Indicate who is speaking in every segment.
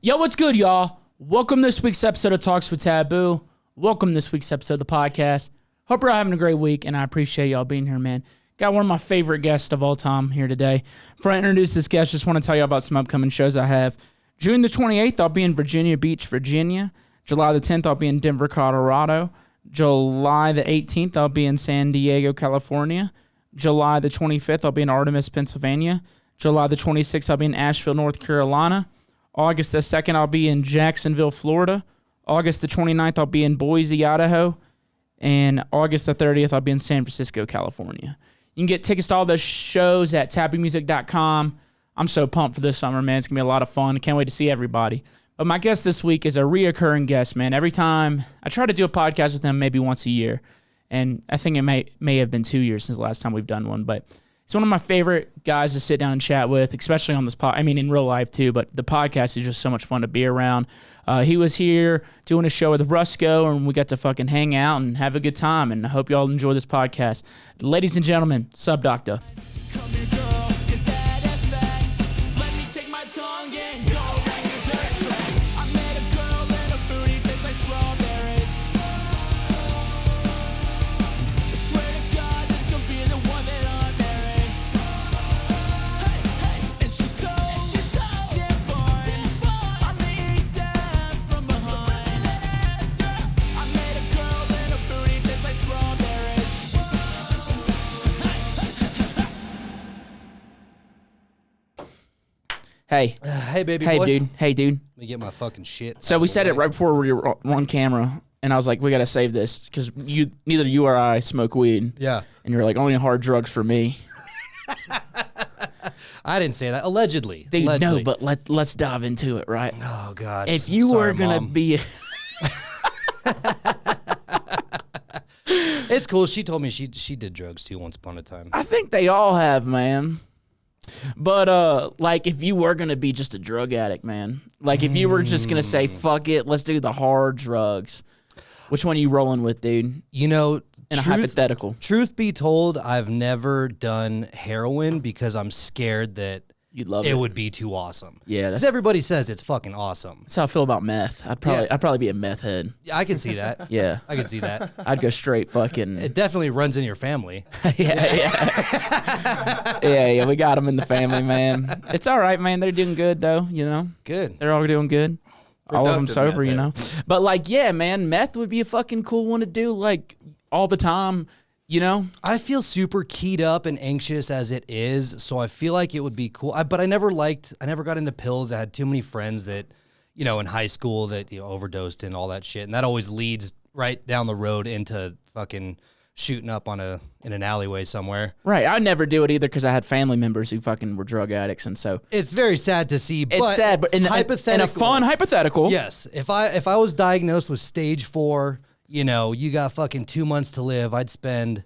Speaker 1: Yo, what's good, y'all? Welcome to this week's episode of Talks with TVBOO. Welcome to this week's episode of the podcast. Hope you're all having a great week, and I appreciate y'all being here, man. Got one of my favorite guests of all time here today. Before I introduce this guest, just want to tell you about some upcoming shows I have. June the 28th, I'll be in Virginia Beach, Virginia. July the 10th, I'll be in Denver, Colorado. July the 18th, I'll be in San Diego, California. July the 25th, I'll be in Artemis, Pennsylvania. July the 26th, I'll be in Asheville, North Carolina. August the 2nd, I'll be in Jacksonville, Florida. August the 29th, I'll be in Boise, Idaho. And August the 30th, I'll be in San Francisco, California. You can get tickets to all those shows at TVBOOmusic.com. I'm so pumped for this summer, man. It's going to be a lot of fun. I can't wait to see everybody. But my guest this week is a reoccurring guest, man. Every time I try to do a podcast with him maybe once a year. And I think it may have been 2 years since the last time we've done one. But he's one of my favorite guys to sit down and chat with, especially on this in real life too, but the podcast is just so much fun to be around. He was here doing a show with Rusco, and we got to fucking hang out and have a good time, and I hope you all enjoy this podcast. Ladies and gentlemen, SubDocta. Hey.
Speaker 2: Hey, baby
Speaker 1: boy. Hey, dude.
Speaker 2: Let me get my fucking shit.
Speaker 1: So we said it right before we were on camera, and I was like, we got to save this, because neither you or I smoke weed.
Speaker 2: Yeah.
Speaker 1: And you're like, only hard drugs for me.
Speaker 2: I didn't say that. Allegedly.
Speaker 1: Dude,
Speaker 2: Allegedly.
Speaker 1: no, but let's dive into it, right?
Speaker 2: Oh, God.
Speaker 1: If you were going to be...
Speaker 2: It's cool. She told me she did drugs, too, once upon a time.
Speaker 1: I think they all have, man. But, like, if you were going to be just a drug addict, man, like, if you were just going to say, fuck it, let's do the hard drugs, which one are you rolling with, dude?
Speaker 2: You know,
Speaker 1: in a hypothetical.
Speaker 2: Truth be told, I've never done heroin because I'm scared that
Speaker 1: you'd love
Speaker 2: it would be too awesome.
Speaker 1: Yeah.
Speaker 2: Because everybody says it's fucking awesome.
Speaker 1: That's how I feel about meth. I'd probably be a meth head.
Speaker 2: I can see that.
Speaker 1: Yeah.
Speaker 2: I can see that.
Speaker 1: I'd go straight fucking...
Speaker 2: It definitely runs in your family.
Speaker 1: Yeah, we got them in the family, man. It's all right, man. They're doing good, though, you know?
Speaker 2: Good.
Speaker 1: They're all doing good. All of them sober, you know? But, like, yeah, man, meth would be a fucking cool one to do, like, all the time, you know?
Speaker 2: I feel super keyed up and anxious as it is, so I feel like it would be cool. But I never got into pills. I had too many friends that, you know, in high school that, you know, overdosed and all that shit, and that always leads right down the road into fucking shooting up in an alleyway somewhere.
Speaker 1: Right. I never do it either because I had family members who fucking were drug addicts, and so
Speaker 2: it's very sad to see.
Speaker 1: It's sad, but in a fun hypothetical.
Speaker 2: Yes. If I was diagnosed with stage 4, you know, you got fucking 2 months to live, I'd spend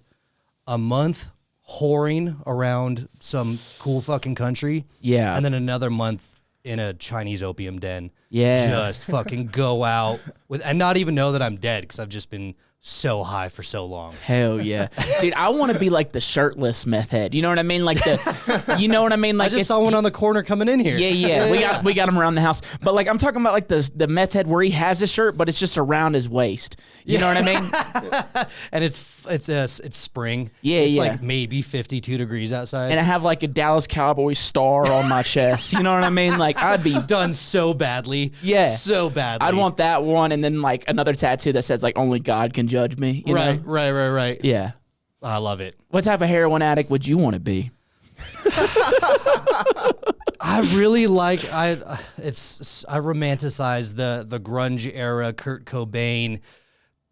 Speaker 2: a month whoring around some cool fucking country.
Speaker 1: Yeah.
Speaker 2: And then another month in a Chinese opium den.
Speaker 1: Yeah.
Speaker 2: Just fucking go out and not even know that I'm dead because I've just been so high for so long.
Speaker 1: Hell yeah. Dude, I want to be like the shirtless meth head. You know what I mean? Like you know what I mean? Like
Speaker 2: I just saw one on the corner coming in here.
Speaker 1: Yeah. We got him around the house. But like I'm talking about like the meth head where he has a shirt, but it's just around his waist. You know what I mean?
Speaker 2: And it's spring.
Speaker 1: Yeah,
Speaker 2: it's like maybe 52 degrees outside.
Speaker 1: And I have like a Dallas Cowboys star on my chest. You know what I mean? Like I'd be
Speaker 2: done so badly.
Speaker 1: Yeah.
Speaker 2: So badly.
Speaker 1: I'd want that one and then like another tattoo that says like only God can judge me. You know?
Speaker 2: Right.
Speaker 1: Yeah.
Speaker 2: I love it.
Speaker 1: What type of heroin addict would you want to be?
Speaker 2: I really like I romanticize the grunge era, Kurt Cobain,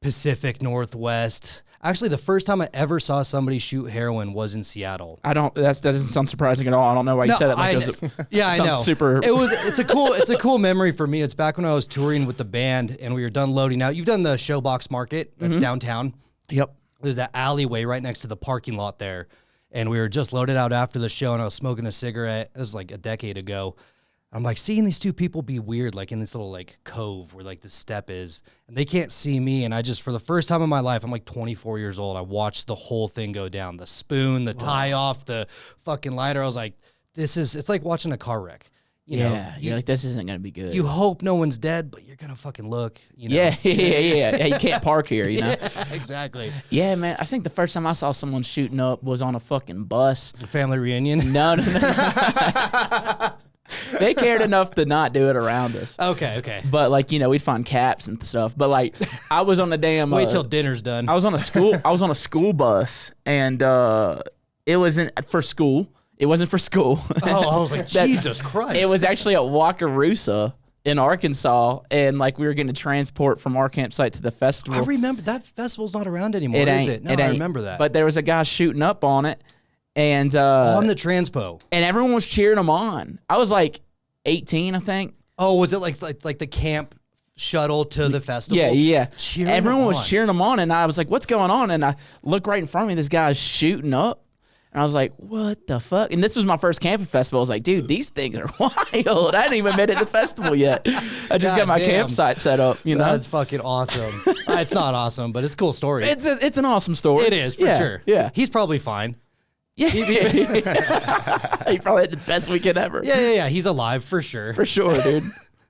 Speaker 2: Pacific Northwest. Actually, the first time I ever saw somebody shoot heroin was in Seattle.
Speaker 1: That doesn't sound surprising at all. I don't know why you said it. Like
Speaker 2: I know.
Speaker 1: Super.
Speaker 2: It's a cool memory for me. It's back when I was touring with the band and we were done loading out. You've done the Showbox Market that's downtown.
Speaker 1: Yep.
Speaker 2: There's that alleyway right next to the parking lot there. And we were just loaded out after the show and I was smoking a cigarette. It was like a decade ago. I'm like seeing these two people be weird, like in this little like cove where like the step is, and they can't see me. And I just, for the first time in my life, I'm like 24 years old. I watched the whole thing go down, the spoon, the tie off, the fucking lighter. I was like, it's like watching a car wreck. You know,
Speaker 1: Yeah, you're like, this isn't gonna be good.
Speaker 2: you hope no one's dead, but you're gonna fucking look. You know?
Speaker 1: Yeah. You can't park here, you know.
Speaker 2: Yeah, exactly.
Speaker 1: Yeah, man. I think the first time I saw someone shooting up was on a fucking bus.
Speaker 2: Family reunion.
Speaker 1: No. They cared enough to not do it around us.
Speaker 2: Okay.
Speaker 1: But like, you know, we'd find caps and stuff. But like, I was on a damn.
Speaker 2: Wait till dinner's done.
Speaker 1: I was on a school bus, and it wasn't for school. It wasn't for school.
Speaker 2: Oh, I was like, Jesus Christ.
Speaker 1: It was actually at Wakarusa in Arkansas, and like we were getting to transport from our campsite to the festival.
Speaker 2: I remember that festival's not around anymore, is it? No, I remember that.
Speaker 1: But there was a guy shooting up on it, and
Speaker 2: on the transpo,
Speaker 1: and everyone was cheering him on. I was like 18, I think.
Speaker 2: Oh, was it like the camp shuttle to the festival?
Speaker 1: Yeah.
Speaker 2: Cheering
Speaker 1: everyone
Speaker 2: him
Speaker 1: was
Speaker 2: on.
Speaker 1: cheering him on, and I was like, "What's going on?" And I look right in front of me. This guy's shooting up. And I was like, what the fuck? And this was my first camping festival. I was like, dude, these things are wild. I hadn't even been at the festival yet. I just got my campsite set up, you know?
Speaker 2: That's fucking awesome. It's not awesome, but it's a cool story.
Speaker 1: It's an awesome story.
Speaker 2: It is, for sure.
Speaker 1: Yeah.
Speaker 2: He's probably fine.
Speaker 1: Yeah. He probably had the best weekend ever.
Speaker 2: Yeah. He's alive, for sure.
Speaker 1: For sure, dude.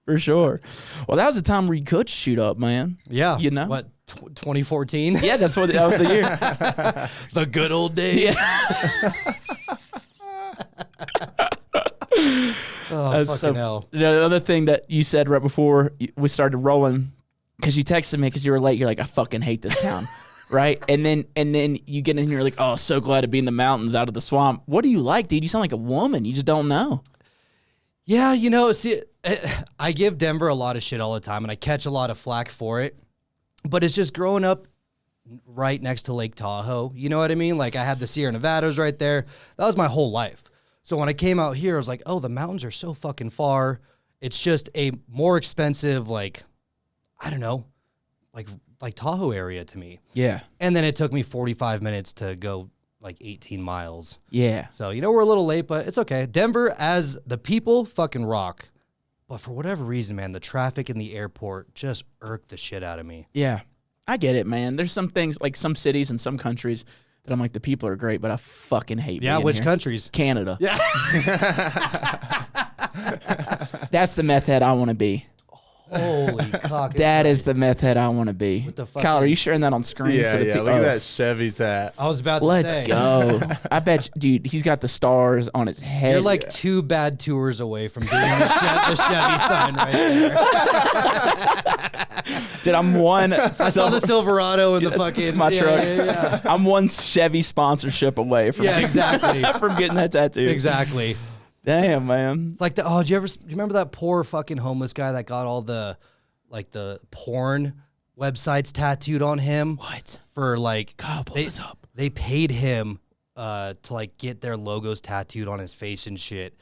Speaker 1: For sure. Well, that was the time where you could shoot up, man.
Speaker 2: Yeah.
Speaker 1: You know?
Speaker 2: What, 2014?
Speaker 1: Yeah, that was the year.
Speaker 2: The good old days.
Speaker 1: Yeah.
Speaker 2: Oh, fucking hell.
Speaker 1: The other thing that you said right before we started rolling, because you texted me because you were late, you're like, I fucking hate this town. Right? And then you get in here like, oh, so glad to be in the mountains out of the swamp. What do you like, dude? You sound like a woman. You just don't know.
Speaker 2: Yeah, see, I give Denver a lot of shit all the time, and I catch a lot of flack for it. But it's just growing up right next to Lake Tahoe. You know what I mean? Like, I had the Sierra Nevadas right there. That was my whole life. So when I came out here, I was like, oh, the mountains are so fucking far. It's just a more expensive, like, I don't know, like Tahoe area to me.
Speaker 1: Yeah.
Speaker 2: And then it took me 45 minutes to go like 18 miles.
Speaker 1: Yeah.
Speaker 2: So, we're a little late, but it's okay. Denver, as the people, fucking rock. But for whatever reason, man, the traffic in the airport just irked the shit out of me.
Speaker 1: Yeah. I get it, man. There's some things, like some cities and some countries that I'm like, the people are great, but I fucking hate
Speaker 2: Yeah,
Speaker 1: being
Speaker 2: which
Speaker 1: here.
Speaker 2: countries?
Speaker 1: Canada.
Speaker 2: Yeah.
Speaker 1: That's the meth head I want to be.
Speaker 2: Holy cock.
Speaker 1: That is the meth head I want to be.
Speaker 2: the fucking-
Speaker 1: Kyle, are you sharing that on screen?
Speaker 3: Yeah,
Speaker 1: the
Speaker 3: look at that Chevy tat.
Speaker 2: I was about to
Speaker 1: Let's
Speaker 2: say.
Speaker 1: go. I bet, dude, he's got the stars on his head.
Speaker 2: You're like 2 bad tours away from doing the Chevy sign right there.
Speaker 1: dude, I'm one.
Speaker 2: I saw the Silverado and the fucking...
Speaker 1: It's my truck.
Speaker 2: Yeah.
Speaker 1: I'm one Chevy sponsorship away from
Speaker 2: Yeah, exactly.
Speaker 1: from getting that tattoo.
Speaker 2: Exactly.
Speaker 1: Damn, man.
Speaker 2: It's like, do you remember that poor fucking homeless guy that got all the porn websites tattooed on him?
Speaker 1: What?
Speaker 2: For like,
Speaker 1: God, pull this up.
Speaker 2: They paid him to like get their logos tattooed on his face and shit.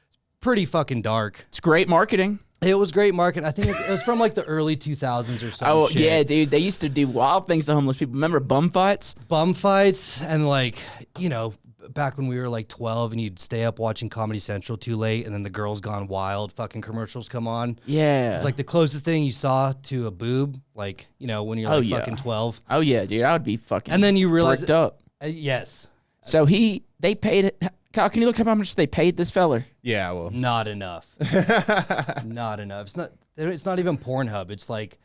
Speaker 2: It's pretty fucking dark.
Speaker 1: It's great marketing.
Speaker 2: It was great marketing. I think it was from like the early 2000s or something.
Speaker 1: Oh,
Speaker 2: shit.
Speaker 1: yeah, dude. They used to do wild things to homeless people. Remember bum fights?
Speaker 2: Bum fights and like, back when we were like 12 and you'd stay up watching Comedy Central too late and then the Girls Gone Wild fucking commercials come on.
Speaker 1: Yeah.
Speaker 2: It's like the closest thing you saw to a boob, like, when you're like fucking 12.
Speaker 1: Oh, yeah, dude. I would be fucking
Speaker 2: And then you realize...
Speaker 1: bricked up.
Speaker 2: Yes.
Speaker 1: So they paid it. Kyle, can you look up how much they paid this feller?
Speaker 3: Yeah, well.
Speaker 2: Not enough. Not enough. It's not even Pornhub. It's like...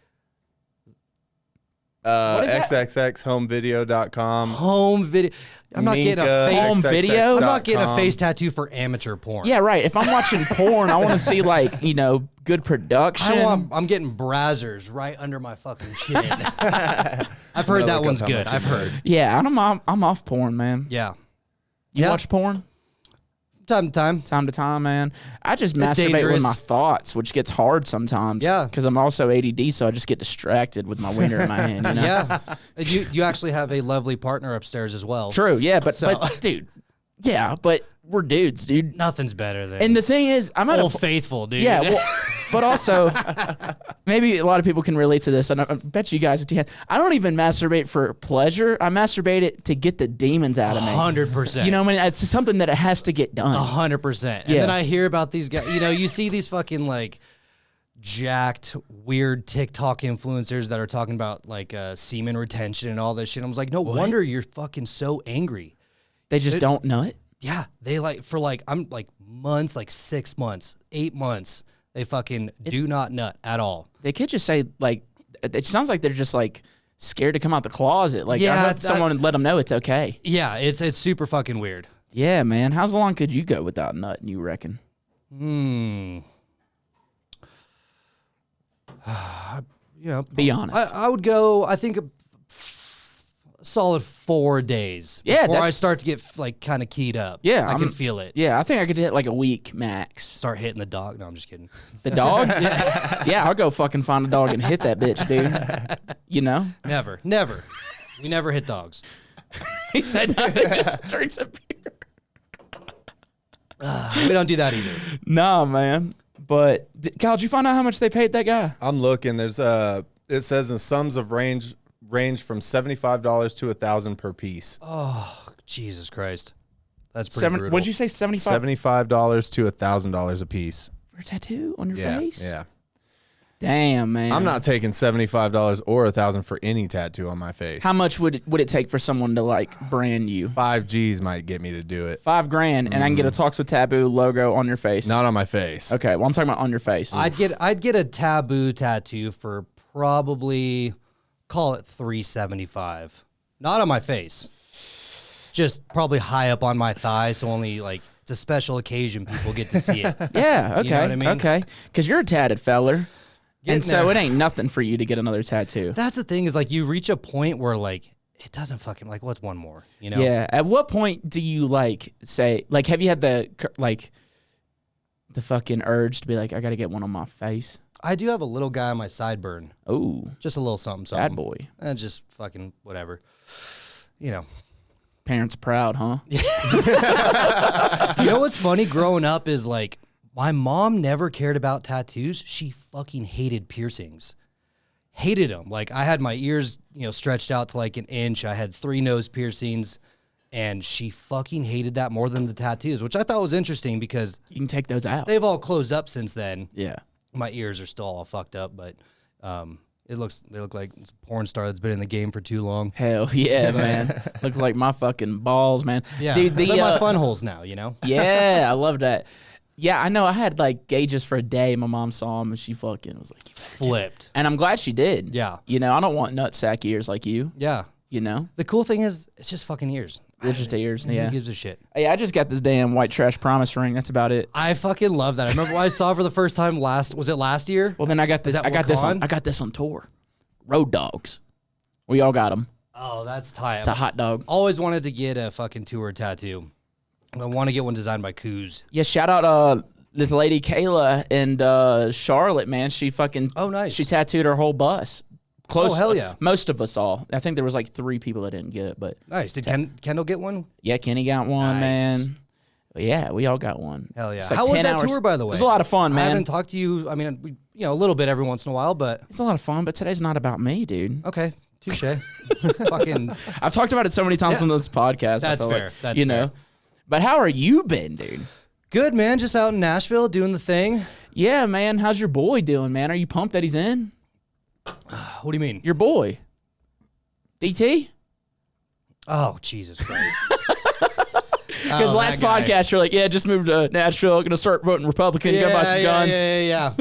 Speaker 3: XXXHomevideo.com.
Speaker 2: Home video. I'm not getting a face
Speaker 1: Home video?
Speaker 2: I'm not getting a face tattoo for amateur porn.
Speaker 1: Yeah, right. If I'm watching porn, I want to see like, good production.
Speaker 2: I'm getting brazzers right under my fucking chin. I've heard that one's good. I've heard.
Speaker 1: Yeah, I'm off porn, man.
Speaker 2: Yeah.
Speaker 1: You watch porn?
Speaker 2: Time to time.
Speaker 1: Time to time, man. I just masturbate
Speaker 2: dangerous.
Speaker 1: with my thoughts, which gets hard sometimes.
Speaker 2: Yeah.
Speaker 1: Because I'm also ADD, so I just get distracted with my wiener in my hand. You know?
Speaker 2: Yeah. You actually have a lovely partner upstairs as well.
Speaker 1: True, yeah. But dude, yeah, but we're dudes, dude.
Speaker 2: Nothing's better than
Speaker 1: And the thing is, I'm at
Speaker 2: Old Faithful, dude.
Speaker 1: Yeah, well, but also, maybe a lot of people can relate to this, and I bet you guys can. I don't even masturbate for pleasure. I masturbate it to get the demons out of me.
Speaker 2: 100%.
Speaker 1: You know what I mean? It's something that it has to get done.
Speaker 2: 100%. And
Speaker 1: Yeah.
Speaker 2: then I hear about these guys, you see these fucking like jacked, weird TikTok influencers that are talking about like semen retention and all this shit. I was like, no wonder you're fucking so angry.
Speaker 1: They just don't know it.
Speaker 2: Yeah, they like for like I'm like months, like 6 months, 8 months. They fucking do not nut at all.
Speaker 1: They could just say like, it sounds like they're just like scared to come out the closet. Like, I hope someone let them know it's okay.
Speaker 2: Yeah, it's super fucking weird.
Speaker 1: Yeah, man. How long could you go without nutting, you reckon?
Speaker 2: You know,
Speaker 1: Be honest.
Speaker 2: I would go. I think a solid 4 days.
Speaker 1: Yeah,
Speaker 2: before I start to get like kind of keyed up.
Speaker 1: Yeah,
Speaker 2: I can feel it.
Speaker 1: Yeah, I think I could hit like a week max.
Speaker 2: Start hitting the dog. No, I'm just kidding.
Speaker 1: The dog? Yeah, I'll go fucking find a dog and hit that bitch, dude. You know?
Speaker 2: Never. We never hit dogs.
Speaker 1: He said drinks a beer.
Speaker 2: We don't do that either.
Speaker 1: No, man. But Kyle, did you find out how much they paid that guy?
Speaker 3: I'm looking. There's it says the sums of range from $75 to $1,000 per piece.
Speaker 2: Oh, Jesus Christ. That's pretty brutal.
Speaker 1: What'd you say, 75?
Speaker 3: $75 to $1,000 a piece.
Speaker 1: For a tattoo on your face?
Speaker 3: Yeah.
Speaker 1: Damn, man.
Speaker 3: I'm not taking $75 or $1,000 for any tattoo on my face.
Speaker 1: How much would it take for someone to like brand you?
Speaker 3: 5 G's might get me to do it.
Speaker 1: $5,000, and I can get a Talks with Taboo logo on your face.
Speaker 3: Not on my face.
Speaker 1: Okay, well I'm talking about on your face.
Speaker 2: I'd get a taboo tattoo for probably, call it $375. Not on my face. Just probably high up on my thigh, so only like it's a special occasion people get to see it.
Speaker 1: Yeah, okay.
Speaker 2: You know what I mean?
Speaker 1: Okay. Because you're a tatted feller.
Speaker 2: Getting
Speaker 1: And so
Speaker 2: there.
Speaker 1: it ain't nothing for you to get another tattoo.
Speaker 2: That's the thing is like you reach a point where like it doesn't fucking like what's one more, you know?
Speaker 1: Yeah. At what point do you like say like have you had the fucking urge to be like I got to get one on my face?
Speaker 2: I do have a little guy on my sideburn.
Speaker 1: Oh,
Speaker 2: Just a little something.
Speaker 1: bad boy.
Speaker 2: And just fucking whatever. You know.
Speaker 1: Parents proud, huh?
Speaker 2: You know what's funny growing up is like my mom never cared about tattoos. She fucking hated piercings. Hated them. Like I had my ears, stretched out to like an inch. I had 3 nose piercings and she fucking hated that more than the tattoos, which I thought was interesting because
Speaker 1: You can take those out.
Speaker 2: they've all closed up since then.
Speaker 1: Yeah.
Speaker 2: My ears are still all fucked up, but they look like a porn star that's been in the game for too long.
Speaker 1: Hell yeah, man. Look like my fucking balls, man.
Speaker 2: Yeah,
Speaker 1: Dude,
Speaker 2: they're my fun holes now, you know?
Speaker 1: Yeah, I love that. Yeah, I know. I had like gauges for a day. My mom saw them and she fucking was like,
Speaker 2: Flipped.
Speaker 1: and I'm glad she did.
Speaker 2: Yeah.
Speaker 1: I don't want nutsack ears like you,
Speaker 2: Yeah.
Speaker 1: The
Speaker 2: The cool thing is, it's just fucking ears.
Speaker 1: They're just ears. Yeah.
Speaker 2: Who gives a shit?
Speaker 1: Hey, I just got this damn white trash promise ring. That's about it.
Speaker 2: I fucking love that. I remember when I saw it for the first time was it last year?
Speaker 1: Well, then I got this.
Speaker 2: that
Speaker 1: I got this on.
Speaker 2: Wakan?
Speaker 1: I got this on tour. Road dogs. We all got them.
Speaker 2: Oh, that's tight.
Speaker 1: It's a hot dog.
Speaker 2: Always wanted to get a fucking tour tattoo. I want to get one designed by Coos.
Speaker 1: Yeah. Shout out this lady Kayla and Charlotte. Man, she fucking.
Speaker 2: Oh, nice.
Speaker 1: She tattooed her whole bus. Close.
Speaker 2: Oh, hell yeah.
Speaker 1: Most of us all. I think there was like 3 people that didn't get it, but
Speaker 2: Nice. Did Kendall get one?
Speaker 1: yeah, Kenny got one,
Speaker 2: Nice.
Speaker 1: man. But yeah, we all got one.
Speaker 2: Hell yeah.
Speaker 1: It's like
Speaker 2: How was
Speaker 1: 10
Speaker 2: that
Speaker 1: hours.
Speaker 2: tour, by the way?
Speaker 1: It was a lot of fun,
Speaker 2: I
Speaker 1: man.
Speaker 2: haven't talked to you. I mean, a little bit every once in a while, but
Speaker 1: It's a lot of fun, but today's not about me, dude.
Speaker 2: okay. Touche. Fucking.
Speaker 1: I've talked about it so many times on this podcast. I
Speaker 2: That's
Speaker 1: feel
Speaker 2: fair.
Speaker 1: like,
Speaker 2: That's
Speaker 1: you know. But how are you been, dude?
Speaker 2: Good, man. Just out in Nashville doing the thing.
Speaker 1: Yeah, man. How's your boy doing, man? Are you pumped that he's in?
Speaker 2: What do you mean?
Speaker 1: Your boy, DT?
Speaker 2: Oh, Jesus Christ.
Speaker 1: Because last podcast you're like, yeah, just moved to Nashville, gonna start voting Republican, go buy some guns.
Speaker 2: Yeah.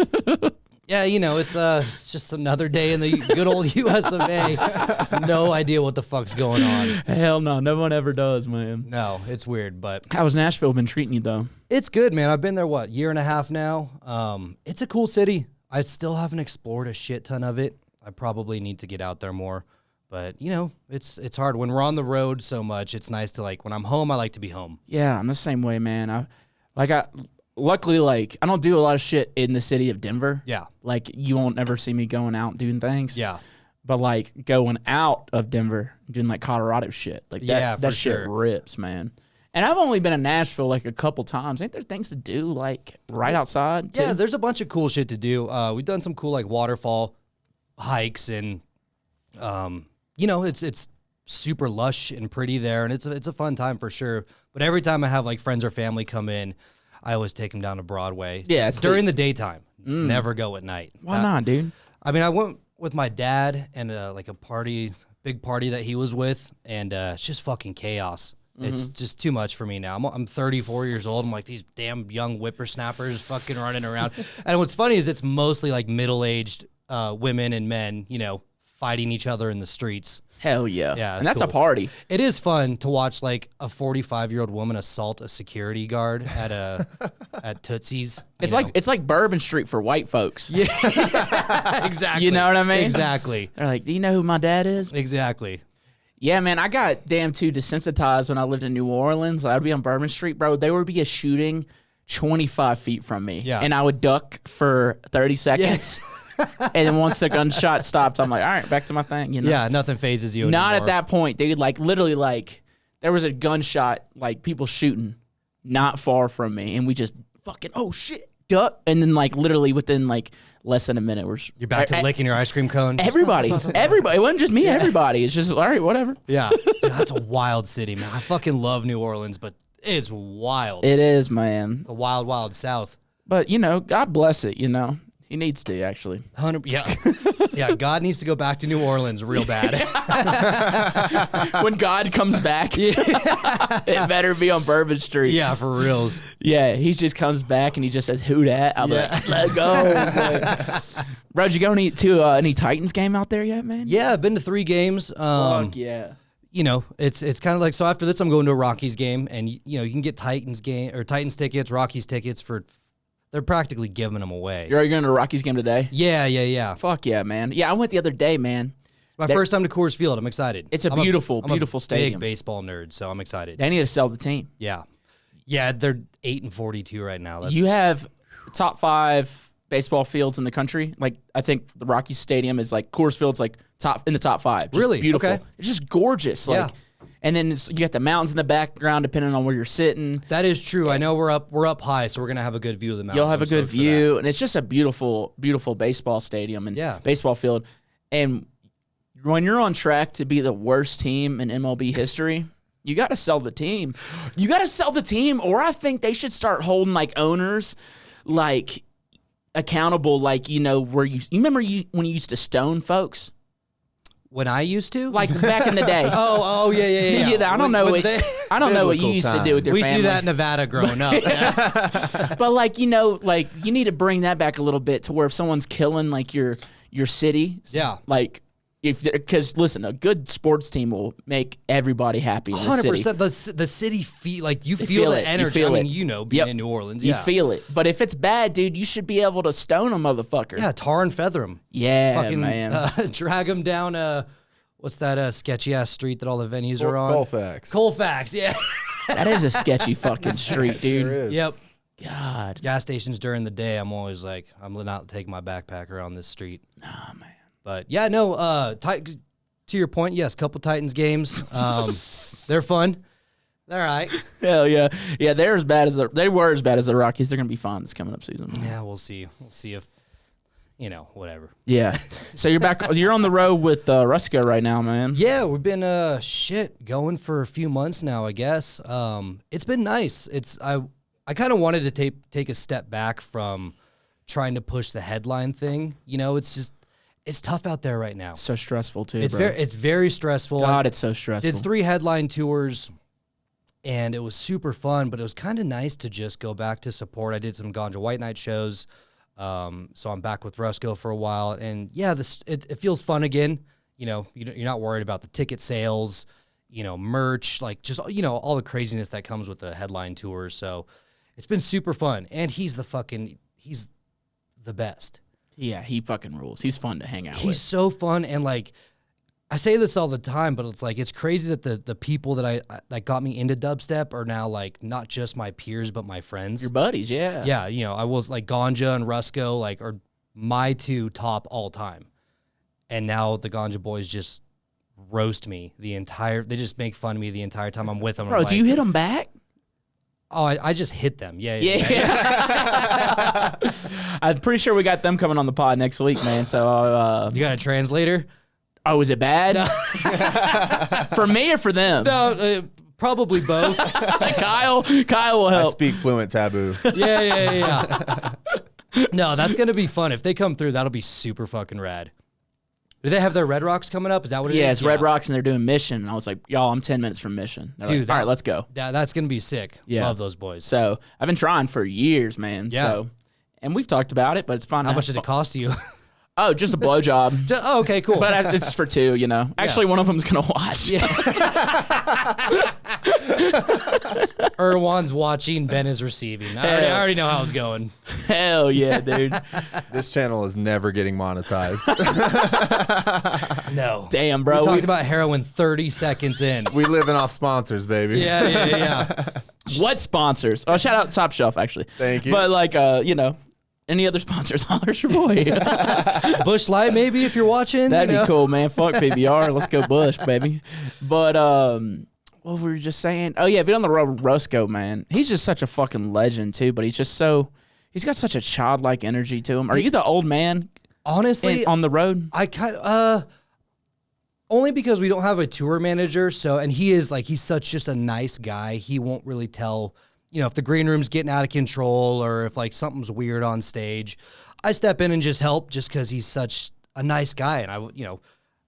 Speaker 2: Yeah, it's just another day in the good old US of A. No idea what the fuck's going on.
Speaker 1: Hell no, no one ever does, man.
Speaker 2: No, it's weird, but
Speaker 1: How's Nashville been treating you though?
Speaker 2: it's good, man. I've been there, year and a half now. It's a cool city. I still haven't explored a shit ton of it. I probably need to get out there more. But, it's hard. When we're on the road so much, it's nice to, when I'm home, I like to be home.
Speaker 1: Yeah, I'm the same way, man. Luckily, I don't do a lot of shit in the city of Denver.
Speaker 2: Yeah.
Speaker 1: You won't ever see me going out doing things.
Speaker 2: Yeah.
Speaker 1: But going out of Denver, doing Colorado shit.
Speaker 2: Yeah, for
Speaker 1: that shit
Speaker 2: sure.
Speaker 1: rips, man. And I've only been in Nashville a couple times. Ain't there things to do right outside? Too?
Speaker 2: Yeah, there's a bunch of cool shit to do. We've done some cool waterfall hikes and it's super lush and pretty there, and it's a fun time for sure. But every time I have friends or family come in, I always take them down to Broadway.
Speaker 1: Yeah, it's
Speaker 2: during the daytime. Never go at night.
Speaker 1: Why not, dude?
Speaker 2: I mean, I went with my dad and a big party that he was with, and it's just fucking chaos. It's just too much for me now. I'm 34 years old. I'm like, these damn young whippersnappers fucking running around. And what's funny is it's mostly like middle-aged women and men, you know, fighting each other in the streets.
Speaker 1: Hell yeah.
Speaker 2: Yeah,
Speaker 1: and that's
Speaker 2: cool.
Speaker 1: a party.
Speaker 2: It is fun to watch like a 45-year-old woman assault a security guard at at Tootsie's.
Speaker 1: It's like Bourbon Street for white folks.
Speaker 2: Yeah, exactly.
Speaker 1: You know what I mean?
Speaker 2: Exactly.
Speaker 1: They're like, do you know who my dad is?
Speaker 2: Exactly.
Speaker 1: Yeah, man, I got damn too desensitized when I lived in New Orleans. I'd be on Bourbon Street, bro. There would be a shooting 25 feet from me.
Speaker 2: Yeah.
Speaker 1: And I would duck for 30 seconds. And then once the gunshot stopped, I'm like, all right, back to my thing. You know?
Speaker 2: Yeah, nothing phases you
Speaker 1: Not
Speaker 2: anymore.
Speaker 1: at that point, dude. Like, literally, like, there was a gunshot, like, people shooting not far from me. And we just fucking, oh, shit, duck. And then, like, literally within, like, less than a minute,
Speaker 2: You're back to licking your ice cream cone.
Speaker 1: Everybody. It wasn't just me, everybody. It's just, all right, whatever.
Speaker 2: Yeah. Dude, that's a wild city, man. I fucking love New Orleans, but it's wild.
Speaker 1: It is, man.
Speaker 2: It's the wild, wild South.
Speaker 1: But, you know, God bless it, you know. He needs to, actually.
Speaker 2: 100, yeah. Yeah, God needs to go back to New Orleans real bad.
Speaker 1: When God comes back, it better be on Bourbon Street.
Speaker 2: Yeah, for reals.
Speaker 1: Yeah, he just comes back and he just says, who dat? I'm like, let go. Bro, did you go to any Titans game out there yet, man?
Speaker 2: Yeah, I've been to 3 games.
Speaker 1: Fuck yeah.
Speaker 2: You know, it's kind of like, so after this, I'm going to a Rockies game, and, you know, you can get Titans tickets, Rockies tickets they're practically giving them away.
Speaker 1: You're going to a Rockies game today?
Speaker 2: Yeah.
Speaker 1: Fuck yeah, man. Yeah, I went the other day, man.
Speaker 2: My first time to Coors Field. I'm excited.
Speaker 1: It's a beautiful stadium.
Speaker 2: Big baseball nerd, so I'm excited.
Speaker 1: They need to sell the team.
Speaker 2: Yeah, they're 8-42 right now.
Speaker 1: You have top 5 baseball fields in the country. Like, I think the Rockies Stadium is like, Coors Field's like in the top 5. Just
Speaker 2: really
Speaker 1: beautiful.
Speaker 2: Okay.
Speaker 1: It's just gorgeous. Like, and then you got the mountains in the background, depending on where you're sitting.
Speaker 2: That is true. I know we're up high, so we're gonna have a good view of the mountains.
Speaker 1: You'll have a good view, and it's just a beautiful, beautiful baseball stadium and baseball field. And when you're on track to be the worst team in MLB history, you got to sell the team. You got to sell the team, or I think they should start holding like owners, like accountable. Like, you know, where you remember when you used to stone folks.
Speaker 2: When I used to?
Speaker 1: Like back in the day.
Speaker 2: Oh, yeah.
Speaker 1: You know, I don't know what you used to do with your family.
Speaker 2: We used to do that in Nevada growing up.
Speaker 1: But like, you know, like you need to bring that back a little bit to where if someone's killing like your city, like because listen, a good sports team will make everybody happy in the city.
Speaker 2: 100%. The city feel like you feel the energy. I mean, you know, being in New Orleans,
Speaker 1: you feel it. But if it's bad, dude, you should be able to stone a motherfucker.
Speaker 2: Yeah, tar and feather them.
Speaker 1: Yeah,
Speaker 2: fucking,
Speaker 1: man.
Speaker 2: Drag them down. What's that sketchy ass street that all the venues are on?
Speaker 3: Colfax,
Speaker 2: yeah.
Speaker 1: That is a sketchy fucking street, dude.
Speaker 3: Sure is.
Speaker 2: Yep.
Speaker 1: God.
Speaker 2: Gas stations during the day, I'm always like, I'm not taking my backpack around this street.
Speaker 1: Oh man.
Speaker 2: But yeah, no. To your point, yes, couple Titans games. They're fun. All right.
Speaker 1: Hell yeah. Yeah, they were as bad as the Rockies. They're gonna be fun this coming up season.
Speaker 2: Yeah, we'll see. We'll see if, you know, whatever.
Speaker 1: Yeah. So you're back. You're on the road with Rusco right now, man.
Speaker 2: Yeah, we've been going for a few months now, I guess. It's been nice. I kind of wanted to take a step back from trying to push the headline thing. You know, it's tough out there right now.
Speaker 1: So stressful too.
Speaker 2: It's
Speaker 1: bro.
Speaker 2: it's very stressful.
Speaker 1: God, it's so stressful.
Speaker 2: Did 3 headline tours, and it was super fun. But it was kind of nice to just go back to support. I did some Ganja White Night shows, so I'm back with Rusco for a while. And yeah, it feels fun again. You know, you're not worried about the ticket sales, you know, merch, like just, you know, all the craziness that comes with the headline tours. So it's been super fun. And he's the best.
Speaker 1: Yeah, he fucking rules. He's fun to hang out with.
Speaker 2: He's so fun, and like I say this all the time, but it's like it's crazy that the people that got me into dubstep are now like not just my peers but my friends.
Speaker 1: Your buddies, yeah.
Speaker 2: Yeah, you know, I was like Ganja and Rusco like are my 2 top all time. And now the Ganja boys just roast me they just make fun of me the entire time I'm with them.
Speaker 1: Bro, do you hit them back?
Speaker 2: Oh, I just hit them. Yeah.
Speaker 1: I'm pretty sure we got them coming on the pod next week, man. So
Speaker 2: you got a translator?
Speaker 1: Oh, is it bad? No. For me or for them?
Speaker 2: No, probably both.
Speaker 1: Kyle will help.
Speaker 3: I speak fluent taboo.
Speaker 2: Yeah. No, that's gonna be fun. If they come through, that'll be super fucking rad. Do they have their Red Rocks coming up? Is that what it is?
Speaker 1: Yeah, it's Red Rocks, and they're doing Mission. And I was like, y'all, I'm 10 minutes from Mission. They're
Speaker 2: Dude,
Speaker 1: like, all right, let's go.
Speaker 2: That's going to be sick.
Speaker 1: Yeah.
Speaker 2: Love those boys.
Speaker 1: So I've been trying for years, man.
Speaker 2: Yeah.
Speaker 1: So, and we've talked about it, but it's fun.
Speaker 2: How much did it cost you?
Speaker 1: Oh, just a blowjob.
Speaker 2: Oh, okay, cool.
Speaker 1: But it's for two, you know. Actually, one of them's going to watch.
Speaker 2: Yeah. Erwan's watching, Ben is receiving. I already know how it's going.
Speaker 1: Hell yeah, dude.
Speaker 3: This channel is never getting monetized.
Speaker 2: No.
Speaker 1: Damn, bro.
Speaker 2: We talked about heroin 30 seconds in.
Speaker 3: We living off sponsors, baby.
Speaker 2: Yeah.
Speaker 1: What sponsors? Oh, shout out Top Shelf, actually.
Speaker 3: Thank you.
Speaker 1: But, like, you know, any other sponsors, holler your boy.
Speaker 2: Bush Light, maybe, if you're watching.
Speaker 1: That'd be cool, man. Fuck PBR. Let's go Bush, baby. But, what were we just saying? Oh, yeah, been on the road with Roscoe, man. He's just such a fucking legend, too, but he's got such a childlike energy to him. Are you the old man
Speaker 2: Honestly,
Speaker 1: on the road?
Speaker 2: I only because we don't have a tour manager, and he's such just a nice guy. He won't really tell, if the green room's getting out of control or if like something's weird on stage. I step in and just help just because he's such a nice guy, and I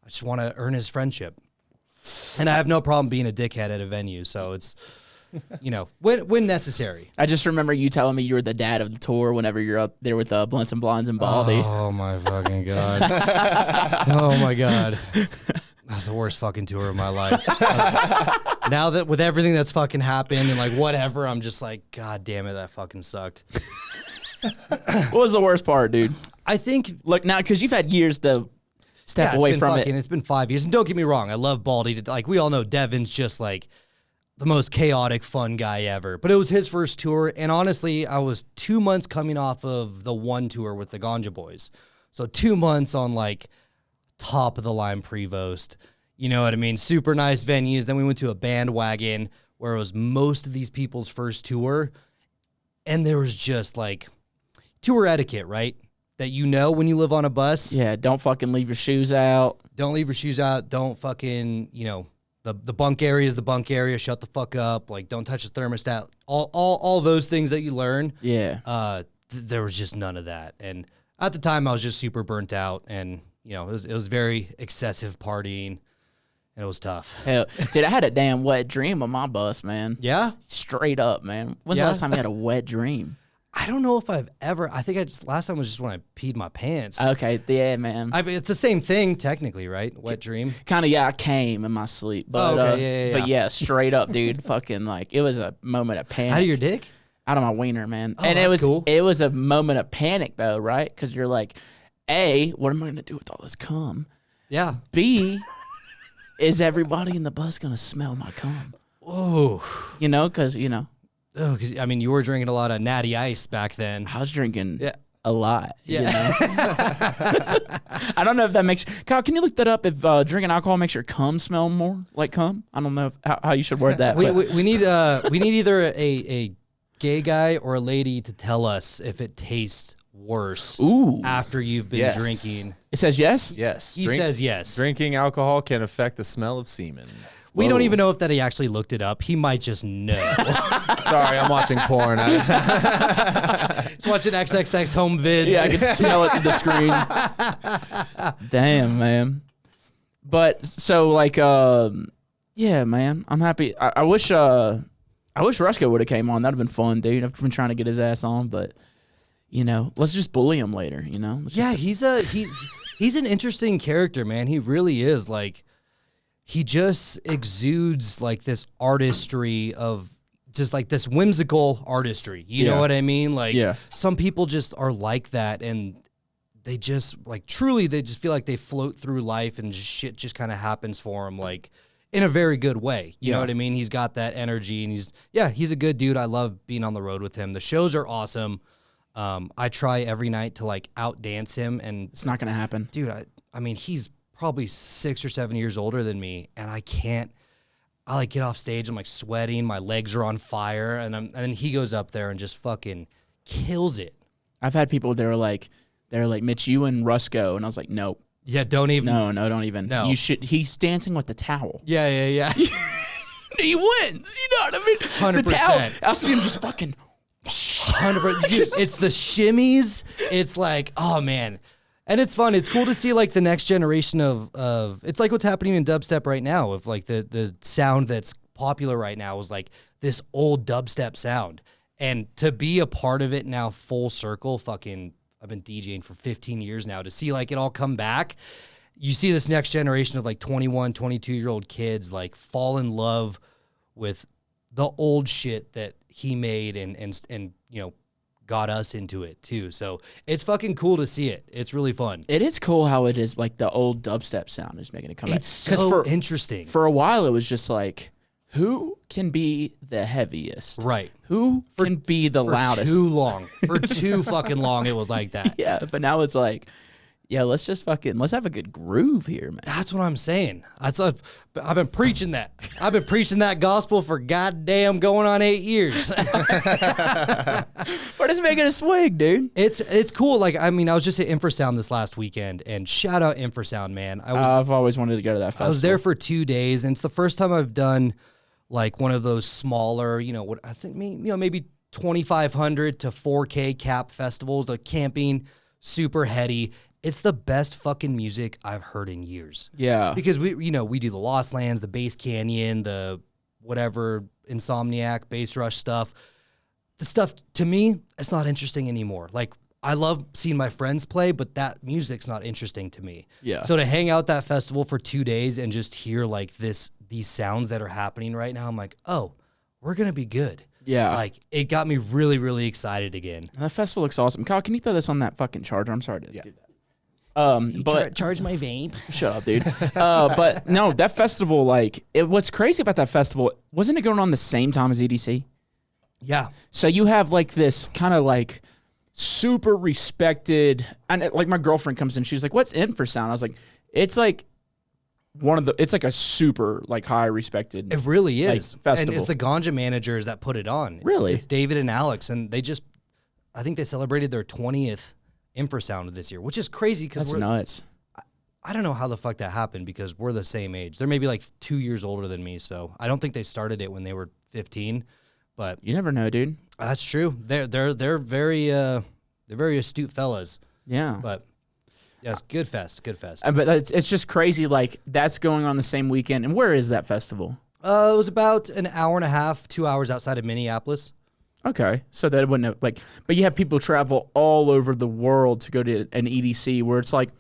Speaker 2: just want to earn his friendship. And I have no problem being a dickhead at a venue, so it's when necessary.
Speaker 1: I just remember you telling me you were the dad of the tour whenever you're up there with Blunts and Blondes and Baldy.
Speaker 2: Oh my fucking god! Oh my god! That's the worst fucking tour of my life. Now that with everything that's fucking happened and like whatever, I'm just like, god damn it, that fucking sucked.
Speaker 1: What was the worst part, dude?
Speaker 2: I think
Speaker 1: Look now, because you've had years to step away from it.
Speaker 2: It's been 5 years, and don't get me wrong, I love Baldy. Like we all know, Devin's just like the most chaotic, fun guy ever. But it was his first tour, and honestly, I was 2 months coming off of the one tour with the Ganja Boys, so 2 months on like top of the line Prevost. You know what I mean? Super nice venues. Then we went to a bandwagon where it was most of these people's first tour, and there was just like tour etiquette, right? That when you live on a bus.
Speaker 1: Yeah, don't fucking leave your shoes out.
Speaker 2: Don't leave your shoes out. Don't fucking, the bunk area is the bunk area. Shut the fuck up. Like, don't touch the thermostat. All those things that you learn.
Speaker 1: Yeah.
Speaker 2: There was just none of that. And at the time, I was just super burnt out, and it was very excessive partying, and it was tough.
Speaker 1: Hell, dude, I had a damn wet dream on my bus, man.
Speaker 2: Yeah?
Speaker 1: Straight up, man. When's the last time you had a wet dream?
Speaker 2: I don't know if I've ever. I think last time was just when I peed my pants.
Speaker 1: Okay, yeah, man.
Speaker 2: I mean, it's the same thing technically, right? Wet dream.
Speaker 1: Kind of, yeah. I came in my sleep, but
Speaker 2: okay,
Speaker 1: but yeah, straight up, dude. Fucking like it was a moment of panic.
Speaker 2: Out of your dick?
Speaker 1: Out of my wiener, man.
Speaker 2: Oh,
Speaker 1: and
Speaker 2: that's cool.
Speaker 1: It was a moment of panic though, right? Because you're like, A, what am I gonna do with all this cum?
Speaker 2: Yeah.
Speaker 1: B, is everybody in the bus gonna smell my cum?
Speaker 2: Oh,
Speaker 1: Because
Speaker 2: Oh, because I mean, you were drinking a lot of Natty Ice back then.
Speaker 1: I was drinking
Speaker 2: Yeah.
Speaker 1: a lot.
Speaker 2: Yeah.
Speaker 1: I don't know if that makes Kyle. Can you look that up? If drinking alcohol makes your cum smell more like cum? I don't know how you should word that.
Speaker 2: We need either a gay guy or a lady to tell us if it tastes worse
Speaker 1: Ooh.
Speaker 2: after you've been
Speaker 3: Yes.
Speaker 2: drinking.
Speaker 1: It says yes.
Speaker 3: Yes.
Speaker 2: He says yes.
Speaker 3: Drinking alcohol can affect the smell of semen.
Speaker 2: We don't
Speaker 3: Whoa.
Speaker 2: even know if that he actually looked it up. He might just know.
Speaker 3: Sorry, I'm watching porn.
Speaker 2: He's watching XXX home vids.
Speaker 1: Yeah, I can smell it through the screen. Damn, man. But so like, yeah, man, I'm happy. I wish Rushko would have came on. That'd have been fun, dude. I've been trying to get his ass on, but let's just bully him later.
Speaker 2: Yeah, he's an interesting character, man. He really is. Like, he just exudes like this artistry of just like this whimsical artistry. You know what I mean? Like, some people just are like that, and they just like truly, they just feel like they float through life, and shit just kind of happens for them, like in a very good way. You know what I mean? He's got that energy, and he's a good dude. I love being on the road with him. The shows are awesome. I try every night to like outdance him, and
Speaker 1: it's not gonna happen,
Speaker 2: dude. I mean, he's probably 6 or 7 years older than me, and I like get off stage, I'm like sweating, my legs are on fire, and then he goes up there and just fucking kills it.
Speaker 1: I've had people they're like, Mitch, you and Rusko, and I was like, nope.
Speaker 2: Yeah, don't even.
Speaker 1: No, don't even.
Speaker 2: No.
Speaker 1: You should. He's dancing with the towel.
Speaker 2: Yeah.
Speaker 1: He wins. You know what I mean?
Speaker 2: 100%.
Speaker 1: The towel. I'll see him just fucking.
Speaker 2: 100%. Dude, it's the shimmies. It's like, oh man. And it's fun. It's cool to see like the next generation of it's like what's happening in dubstep right now. Of like the sound that's popular right now is like this old dubstep sound. And to be a part of it now full circle, fucking I've been DJing for 15 years now, to see like it all come back. You see this next generation of like 21, 22-year-old kids like fall in love with the old shit that he made and you know, got us into it too. So it's fucking cool to see it. It's really fun.
Speaker 1: It is cool how it is like the old dubstep sound is making it come back.
Speaker 2: It's so interesting.
Speaker 1: For a while, it was just like, who can be the heaviest?
Speaker 2: Right.
Speaker 1: Who can be the loudest?
Speaker 2: Too long. For too fucking long, it was like that.
Speaker 1: Yeah, but now it's like, yeah, let's have a good groove here, man.
Speaker 2: That's what I'm saying. I've been preaching that. I've been preaching that gospel for goddamn going on 8 years.
Speaker 1: But it's making a swing, dude.
Speaker 2: It's cool. Like, I mean, I was just at Infrasound this last weekend, and shout out Infrasound, man.
Speaker 1: I've always wanted to go to that festival.
Speaker 2: I was there for 2 days, and it's the first time I've done like one of those smaller, you know, what I think, maybe 2,500 to 4K cap festivals, like camping, super heady. It's the best fucking music I've heard in years.
Speaker 1: Yeah.
Speaker 2: Because we do the Lost Lands, the Bass Canyon, the whatever Insomniac, Bass Rush stuff. The stuff, to me, it's not interesting anymore. Like, I love seeing my friends play, but that music's not interesting to me.
Speaker 1: Yeah.
Speaker 2: So to hang out that festival for 2 days and just hear like these sounds that are happening right now, I'm like, oh, we're going to be good.
Speaker 1: Yeah.
Speaker 2: Like, it got me really, really excited again.
Speaker 1: That festival looks awesome. Kyle, can you throw this on that fucking charger? I'm sorry to do that. But
Speaker 2: charge my vape.
Speaker 1: shut up, dude. But no, that festival, like, what's crazy about that festival, wasn't it going on the same time as EDC?
Speaker 2: Yeah.
Speaker 1: So you have like this kind of like super respected, and like my girlfriend comes in, she's like, "What's Infrasound?" I was like, "It's like it's like a super like high respected."
Speaker 2: It really is.
Speaker 1: Like, festival.
Speaker 2: And it's the ganja managers that put it on.
Speaker 1: Really?
Speaker 2: It's David and Alex, and I think they celebrated their 20th Infrasound this year, which is crazy because
Speaker 1: That's nuts.
Speaker 2: I don't know how the fuck that happened because we're the same age. They're maybe like 2 years older than me, so I don't think they started it when they were 15. But
Speaker 1: You never know, dude.
Speaker 2: that's true. They're very astute fellas.
Speaker 1: Yeah.
Speaker 2: But yes, good fest.
Speaker 1: But it's just crazy. Like, that's going on the same weekend. And where is that festival?
Speaker 2: It was about an hour and a half, 2 hours outside of Minneapolis.
Speaker 1: Okay. So that wouldn't have, like, but you have people travel all over the world to go to an EDC where it's like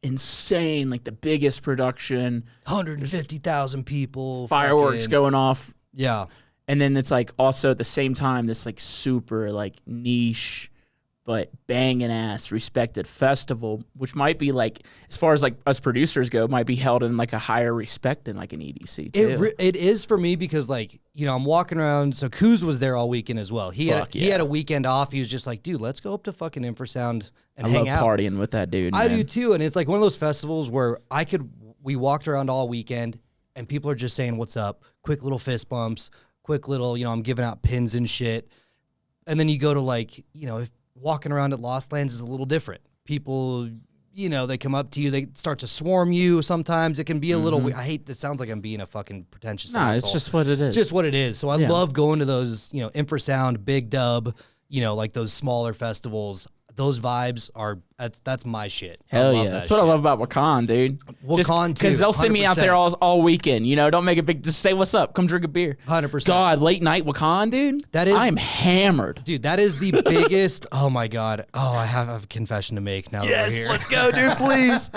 Speaker 1: insane, like the biggest production,
Speaker 2: 150,000 people,
Speaker 1: fireworks
Speaker 2: fucking-
Speaker 1: going off.
Speaker 2: Yeah.
Speaker 1: And then it's like also at the same time, this like super like niche, but banging ass respected festival, which might be like, as far as like us producers go, might be held in like a higher respect than like an EDC too.
Speaker 2: It is for me because like, you know, I'm walking around. So Kuz was there all weekend as well. He had a weekend off. He was just like, dude, let's go up to fucking Infrasound and hang out.
Speaker 1: I love partying with that dude.
Speaker 2: I
Speaker 1: man.
Speaker 2: do too. And it's like one of those festivals where we walked around all weekend and people are just saying, what's up? Quick little fist bumps, quick little, you know, I'm giving out pins and shit. And then you go to like, you know, if walking around at Lost Lands is a little different. People, you know, they come up to you, they start to swarm you. Sometimes it can be a little weird. I hate that. Sounds like I'm being a fucking pretentious asshole.
Speaker 1: It's just what it is.
Speaker 2: Just what it is. So I love going to those, you know, Infrasound, Big Dub, you know, like those smaller festivals. Those vibes are, that's my shit.
Speaker 1: Hell yeah. That's what I love about Wakan, dude.
Speaker 2: Wakan, too.
Speaker 1: Because they'll send me out
Speaker 2: 100%.
Speaker 1: there all weekend. You know, don't make a big, just say what's up. Come drink a beer.
Speaker 2: 100%.
Speaker 1: God, late night Wakan, dude. I am hammered.
Speaker 2: Dude, that is the biggest, oh my God. Oh, I have a confession to make now that we're here.
Speaker 1: Let's go, dude, please.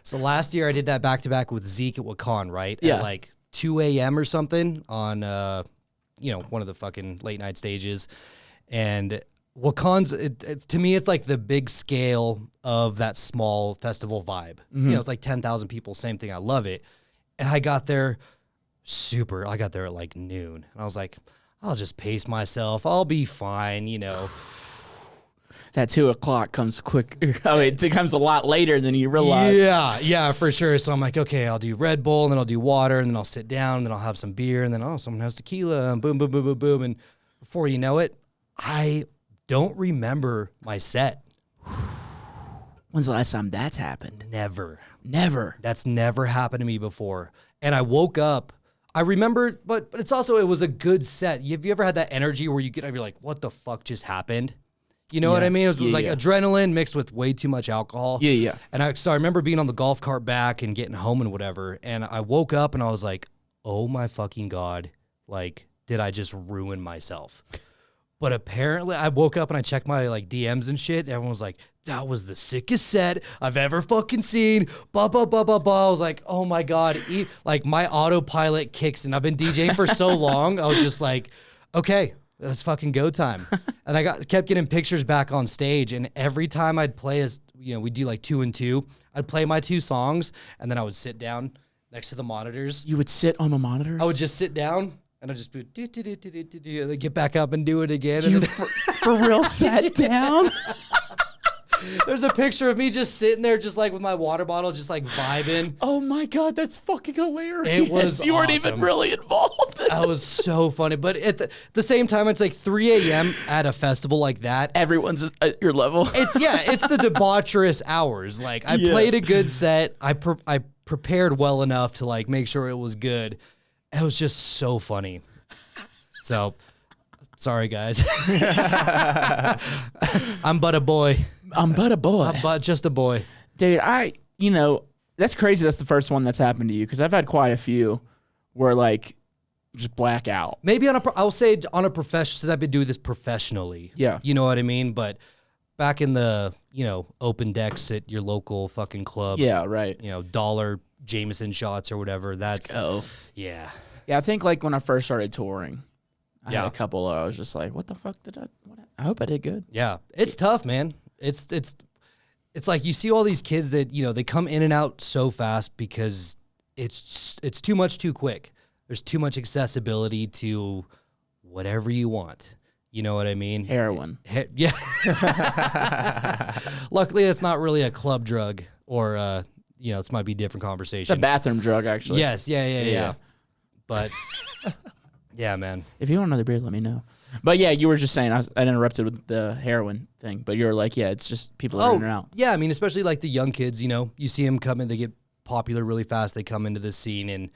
Speaker 2: So last year I did that back-to-back with Zeke at Wakan, right?
Speaker 1: Yeah.
Speaker 2: At like 2 a.m. or something on, you know, one of the fucking late night stages. And Wakan's, to me, it's like the big scale of that small festival vibe. You know, it's like 10,000 people, same thing. I love it. And I got there at like noon. And I was like, I'll just pace myself. I'll be fine, you know.
Speaker 1: That 2 o'clock comes quick. Oh, it comes a lot later than you realize.
Speaker 2: Yeah, for sure. So I'm like, okay, I'll do Red Bull, and then I'll do water, and then I'll sit down, and then I'll have some beer, and then, someone has tequila, and boom, boom, boom, boom, boom. And before you know it, I don't remember my set.
Speaker 1: When's the last time that's happened?
Speaker 2: Never.
Speaker 1: That's
Speaker 2: never happened to me before. And I woke up, I remember, but it's also, it was a good set. Have you ever had that energy where you're like, what the fuck just happened? You know what I mean? It was
Speaker 1: Yeah,
Speaker 2: like
Speaker 1: yeah.
Speaker 2: adrenaline mixed with way too much alcohol.
Speaker 1: Yeah, yeah.
Speaker 2: And I remember being on the golf cart back and getting home and whatever. And I woke up and I was like, oh my fucking God. Like, did I just ruin myself? But apparently I woke up and I checked my like DMs and shit. Everyone was like, that was the sickest set I've ever fucking seen. Blah, blah, blah, blah, blah. I was like, oh my God. Like my autopilot kicks in. I've been DJing for so long. I was just like, okay, let's fucking go time. And I kept getting pictures back on stage. And every time I'd play we do like 2 and 2, I'd play my 2 songs and then I would sit down next to the monitors.
Speaker 1: You would sit on the monitors?
Speaker 2: I would just sit down. And I just be and then get back up and do it again.
Speaker 1: You
Speaker 2: And
Speaker 1: for real sat down?
Speaker 2: there's a picture of me just sitting there, just like with my water bottle, just like vibing.
Speaker 1: Oh my God, that's fucking hilarious.
Speaker 2: It was
Speaker 1: You weren't even
Speaker 2: awesome.
Speaker 1: really involved.
Speaker 2: That was so funny. But at the same time, it's like 3 a.m. at a festival like that.
Speaker 1: Everyone's at your level.
Speaker 2: It's the debaucherous hours. Like I played a good set. I prepared well enough to like make sure it was good. It was just so funny. So, sorry guys. I'm but a boy.
Speaker 1: I'm but a boy.
Speaker 2: I'm but just a boy.
Speaker 1: Dude, that's crazy that's the first one that's happened to you because I've had quite a few where like just black out.
Speaker 2: Maybe I'll say on a profession, since I've been doing this professionally.
Speaker 1: Yeah.
Speaker 2: You know what I mean? But back in the, open decks at your local fucking club.
Speaker 1: Yeah, right.
Speaker 2: Dollar Jameson shots or whatever. That's, yeah.
Speaker 1: Yeah, I think like when I first started touring, I had
Speaker 2: Yeah.
Speaker 1: a couple I was just like, what the fuck did I hope I did good.
Speaker 2: Yeah. It's tough, man. It's like you see all these kids that, they come in and out so fast because it's too much too quick. There's too much accessibility to whatever you want. You know what I mean?
Speaker 1: Heroin.
Speaker 2: Yeah. Luckily, it's not really a club drug or, this might be a different
Speaker 1: It's
Speaker 2: conversation.
Speaker 1: a bathroom drug, actually.
Speaker 2: Yes. Yeah. But yeah, man.
Speaker 1: If you want another beer, let me know. But yeah, you were just saying, I interrupted with the heroin thing, but you're like, yeah, it's just people are in and out.
Speaker 2: Yeah. I mean, especially like the young kids, you see them come in, they get popular really fast. They come into the scene and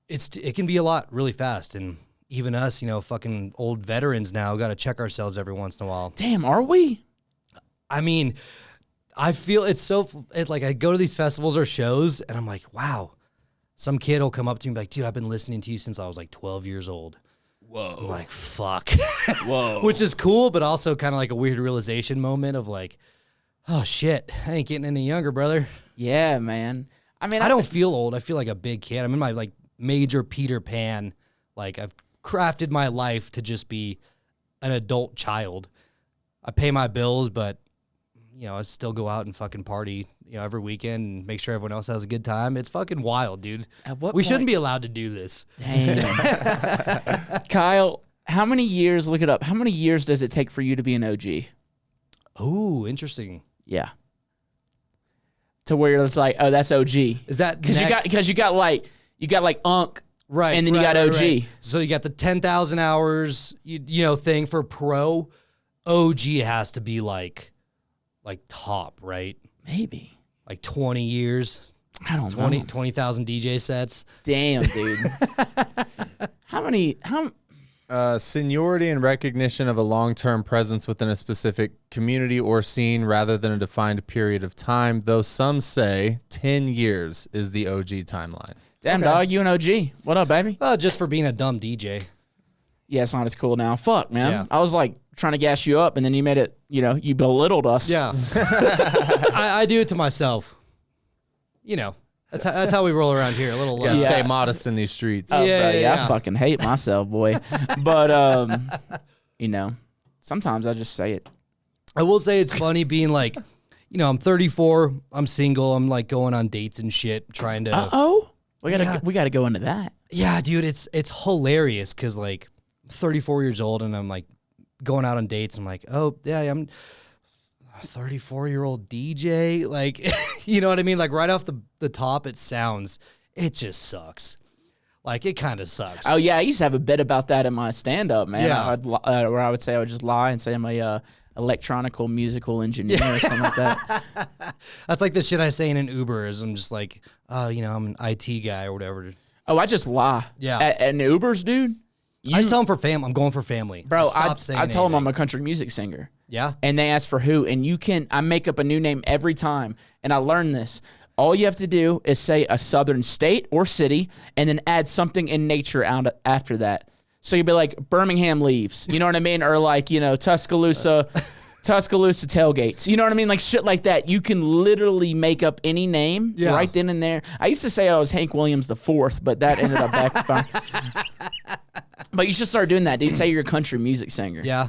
Speaker 2: it can be a lot really fast. And even us, fucking old veterans now got to check ourselves every once in a while.
Speaker 1: Damn, are we?
Speaker 2: I mean, I feel it's like I go to these festivals or shows and I'm like, wow, some kid will come up to me and be like, dude, I've been listening to you since I was like 12 years old.
Speaker 1: Whoa.
Speaker 2: I'm like, fuck.
Speaker 1: Whoa.
Speaker 2: Which is cool, but also kind of like a weird realization moment of like, oh shit, I ain't getting any younger, brother.
Speaker 1: Yeah, man. I mean,
Speaker 2: I don't feel old. I feel like a big kid. I'm in my like major Peter Pan. Like I've crafted my life to just be an adult child. I pay my bills, but I still go out and fucking party, every weekend and make sure everyone else has a good time. It's fucking wild, dude.
Speaker 1: At what
Speaker 2: We
Speaker 1: point-
Speaker 2: shouldn't be allowed to do this.
Speaker 1: Damn. Kyle, how many years, look it up, how many years does it take for you to be an OG?
Speaker 2: Oh, interesting.
Speaker 1: Yeah. To where it's like, oh, that's OG.
Speaker 2: Is that
Speaker 1: Because you got like Unk,
Speaker 2: right?
Speaker 1: and then you got OG.
Speaker 2: Right. So you got the 10,000 hours, thing for pro. OG has to be like top, right?
Speaker 1: Maybe.
Speaker 2: Like 20 years,
Speaker 1: I don't know.
Speaker 2: 20,000 DJ sets.
Speaker 1: Damn, dude.
Speaker 3: Seniority and recognition of a long-term presence within a specific community or scene rather than a defined period of time, though some say 10 years is the OG timeline.
Speaker 1: Damn, dog, you an OG. What up, baby?
Speaker 2: Just for being a dumb DJ.
Speaker 1: Yeah, it's not as cool now. Fuck, man.
Speaker 2: Yeah.
Speaker 1: I was like trying to gas you up, and then you made it, you belittled us.
Speaker 2: Yeah. I do it to myself. That's how we roll around here. A little
Speaker 3: Gotta
Speaker 1: Yeah.
Speaker 3: stay modest in these streets.
Speaker 1: Oh,
Speaker 2: Yeah,
Speaker 1: bro,
Speaker 2: yeah, yeah.
Speaker 1: I fucking hate myself, boy. But, sometimes I just say it.
Speaker 2: I will say it's funny being like, I'm 34, I'm single, I'm like going on dates and shit, trying to.
Speaker 1: Uh-oh. We
Speaker 2: Yeah.
Speaker 1: gotta go into that.
Speaker 2: Yeah, dude, it's hilarious because like I'm 34 years old and I'm like going out on dates. I'm like, oh yeah, I'm a 34-year-old DJ. Like, you know what I mean? Like right off the top, it just sucks. Like it kind of sucks.
Speaker 1: Oh yeah, I used to have a bit about that in my stand-up, man.
Speaker 2: Yeah.
Speaker 1: Where I would say I would just lie and say I'm a electronical musical engineer or something like that.
Speaker 2: That's like the shit I say in an Uber is I'm just like, I'm an IT guy or whatever.
Speaker 1: Oh, I just lie.
Speaker 2: Yeah.
Speaker 1: And Ubers, dude.
Speaker 2: I just tell them for family. I'm going for family.
Speaker 1: Bro, I
Speaker 2: stopped saying
Speaker 1: tell them I'm
Speaker 2: anything.
Speaker 1: a country music singer.
Speaker 2: Yeah.
Speaker 1: And they ask for who, and I make up a new name every time, and I learned this. All you have to do is say a southern state or city, and then add something in nature out after that. So you'd be like, Birmingham leaves, you know what I mean? Or like, Tuscaloosa tailgates. You know what I mean? Like shit like that. You can literally make up any name right then and there. I used to say I was Hank Williams IV, but that ended up backfiring. But you should start doing that, dude. Say you're a country music singer.
Speaker 2: Yeah.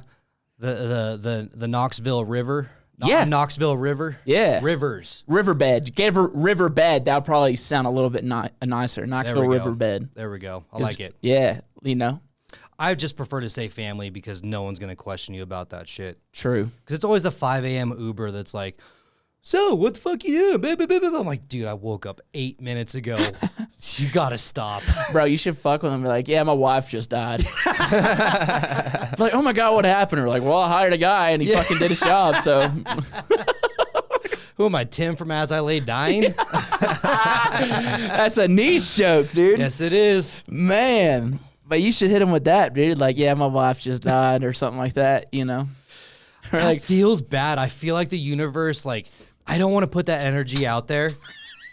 Speaker 2: The Knoxville River.
Speaker 1: Yeah.
Speaker 2: Knoxville River.
Speaker 1: Yeah.
Speaker 2: Rivers.
Speaker 1: Riverbed. Give her Riverbed. That would probably sound a little bit nicer. Knoxville Riverbed.
Speaker 2: There we go. I like it.
Speaker 1: Yeah.
Speaker 2: I just prefer to say family because no one's going to question you about that shit.
Speaker 1: True.
Speaker 2: Because it's always the 5 a.m. Uber that's like, so what the fuck you doing? I'm like, dude, I woke up 8 minutes ago. You got to stop.
Speaker 1: Bro, you should fuck with them. Be like, yeah, my wife just died. Like, oh my God, what happened? Or like, well, I hired a guy and he fucking did his job. So
Speaker 2: who am I, Tim from As I Lay Dying?
Speaker 1: That's a niche joke, dude.
Speaker 2: Yes, it is.
Speaker 1: Man. But you should hit him with that, dude. Like, yeah, my wife just died or something like that, Or
Speaker 2: That
Speaker 1: like,
Speaker 2: feels bad. I feel like the universe, like, I don't want to put that energy out there.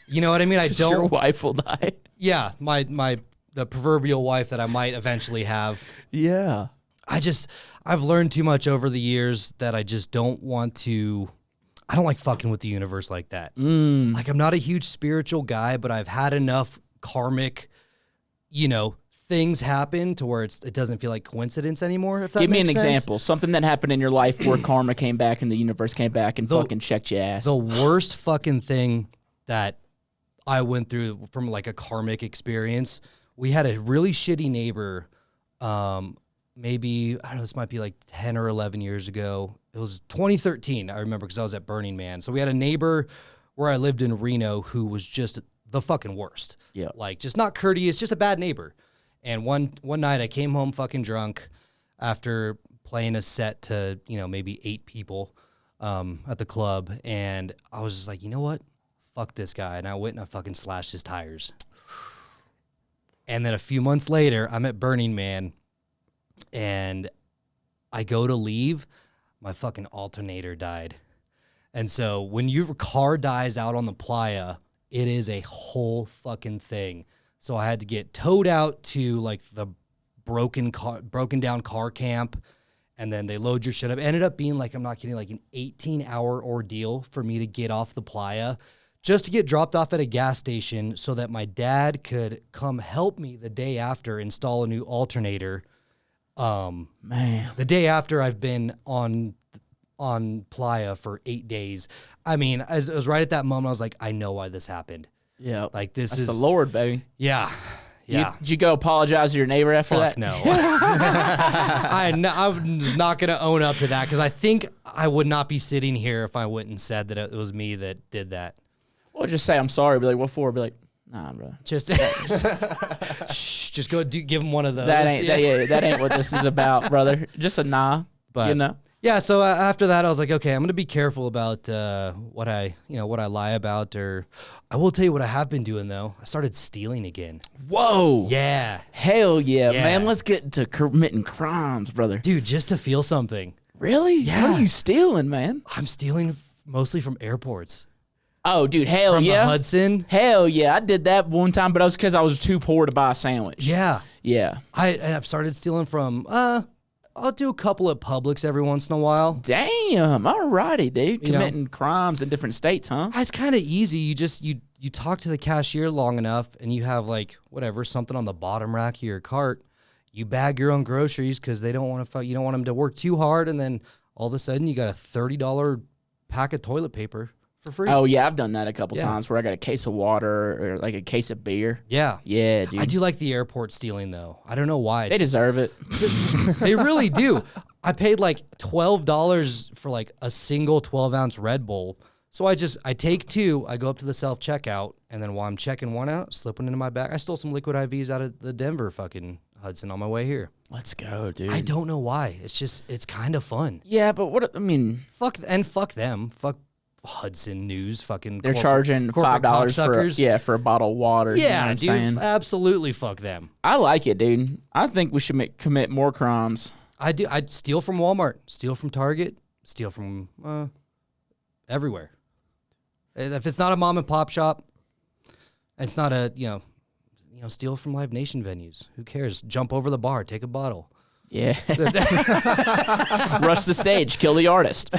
Speaker 2: You know what I mean? I don't.
Speaker 1: Your wife will die.
Speaker 2: Yeah, the proverbial wife that I might eventually have.
Speaker 1: Yeah.
Speaker 2: I've learned too much over the years that I just don't want to. I don't like fucking with the universe like that. Like, I'm not a huge spiritual guy, but I've had enough karmic, things happen to where it doesn't feel like coincidence anymore. If that
Speaker 1: Give me
Speaker 2: makes
Speaker 1: an
Speaker 2: sense.
Speaker 1: example. Something that happened in your life where karma came back and the universe came back and fucking checked your ass.
Speaker 2: The worst fucking thing that I went through from like a karmic experience, we had a really shitty neighbor. Maybe, I don't know, this might be like 10 or 11 years ago. It was 2013, I remember, because I was at Burning Man. So we had a neighbor where I lived in Reno who was just the fucking worst.
Speaker 1: Yeah.
Speaker 2: Like, just not courteous, just a bad neighbor. And one night I came home fucking drunk after playing a set to, maybe 8 people at the club. And I was just like, you know what? Fuck this guy. And I went and I fucking slashed his tires. And then a few months later, I'm at Burning Man and I go to leave. My fucking alternator died. And so when your car dies out on the playa, it is a whole fucking thing. So I had to get towed out to like the broken down car camp, and then they load your shit up. It ended up being like, I'm not kidding, like an 18-hour ordeal for me to get off the playa just to get dropped off at a gas station so that my dad could come help me the day after install a new alternator.
Speaker 1: Man.
Speaker 2: The day after I've been on playa for 8 days. I mean, it was right at that moment I was like, I know why this happened.
Speaker 1: Yeah.
Speaker 2: Like, this
Speaker 1: That's
Speaker 2: is
Speaker 1: the Lord, baby.
Speaker 2: Yeah. Yeah.
Speaker 1: Did you go apologize to your neighbor after
Speaker 2: Fuck
Speaker 1: that?
Speaker 2: no. I was not going to own up to that because I think I would not be sitting here if I went and said that it was me that did that.
Speaker 1: Well, just say I'm sorry. Be like, what for? Be like, nah, bro.
Speaker 2: Just just go give him one of those.
Speaker 1: That ain't what this is about, brother. Just a nah.
Speaker 2: But yeah, so after that, I was like, okay, I'm going to be careful about what I lie about. Or I will tell you what I have been doing, though. I started stealing again.
Speaker 1: Whoa.
Speaker 2: Yeah.
Speaker 1: Hell yeah, man. Let's get into committing crimes, brother.
Speaker 2: Dude, just to feel something.
Speaker 1: Really?
Speaker 2: Yeah.
Speaker 1: What are you stealing, man?
Speaker 2: I'm stealing mostly from airports.
Speaker 1: Oh, dude, hell
Speaker 2: From
Speaker 1: yeah.
Speaker 2: the Hudson.
Speaker 1: Hell yeah. I did that one time, but it was because I was too poor to buy a sandwich.
Speaker 2: Yeah.
Speaker 1: Yeah.
Speaker 2: I've started stealing from, I'll do a couple at Publix every once in a while.
Speaker 1: Damn. Alrighty, dude. Committing crimes in different states, huh?
Speaker 2: It's kind of easy. You talk to the cashier long enough and you have like whatever, something on the bottom rack of your cart. You bag your own groceries because they don't want to, you don't want them to work too hard. And then all of a sudden you got a $30 pack of toilet paper for free.
Speaker 1: Oh, yeah. I've done that a couple times where I got a case of water or like a case of beer.
Speaker 2: Yeah.
Speaker 1: Yeah, dude.
Speaker 2: I do like the airport stealing though. I don't know why.
Speaker 1: They deserve it.
Speaker 2: They really do. I paid like $12 for like a single 12-ounce Red Bull. So I take 2, I go up to the self-checkout, and then while I'm checking one out, slip one into my bag. I stole some liquid IVs out of the Denver fucking Hudson on my way here.
Speaker 1: Let's go, dude.
Speaker 2: I don't know why. It's kind of fun.
Speaker 1: Yeah, but what, I mean.
Speaker 2: Fuck them. Fuck Hudson News. Fucking
Speaker 1: They're charging $5 for a bottle of water.
Speaker 2: Yeah,
Speaker 1: you know what I'm
Speaker 2: dude.
Speaker 1: saying?
Speaker 2: Absolutely fuck them.
Speaker 1: I like it, dude. I think we should commit more crimes.
Speaker 2: I do. I'd steal from Walmart, steal from Target, steal from everywhere. If it's not a mom and pop shop, it's not a steal from Live Nation venues. Who cares? Jump over the bar, take a bottle.
Speaker 1: Yeah. Rush the stage, kill the artist.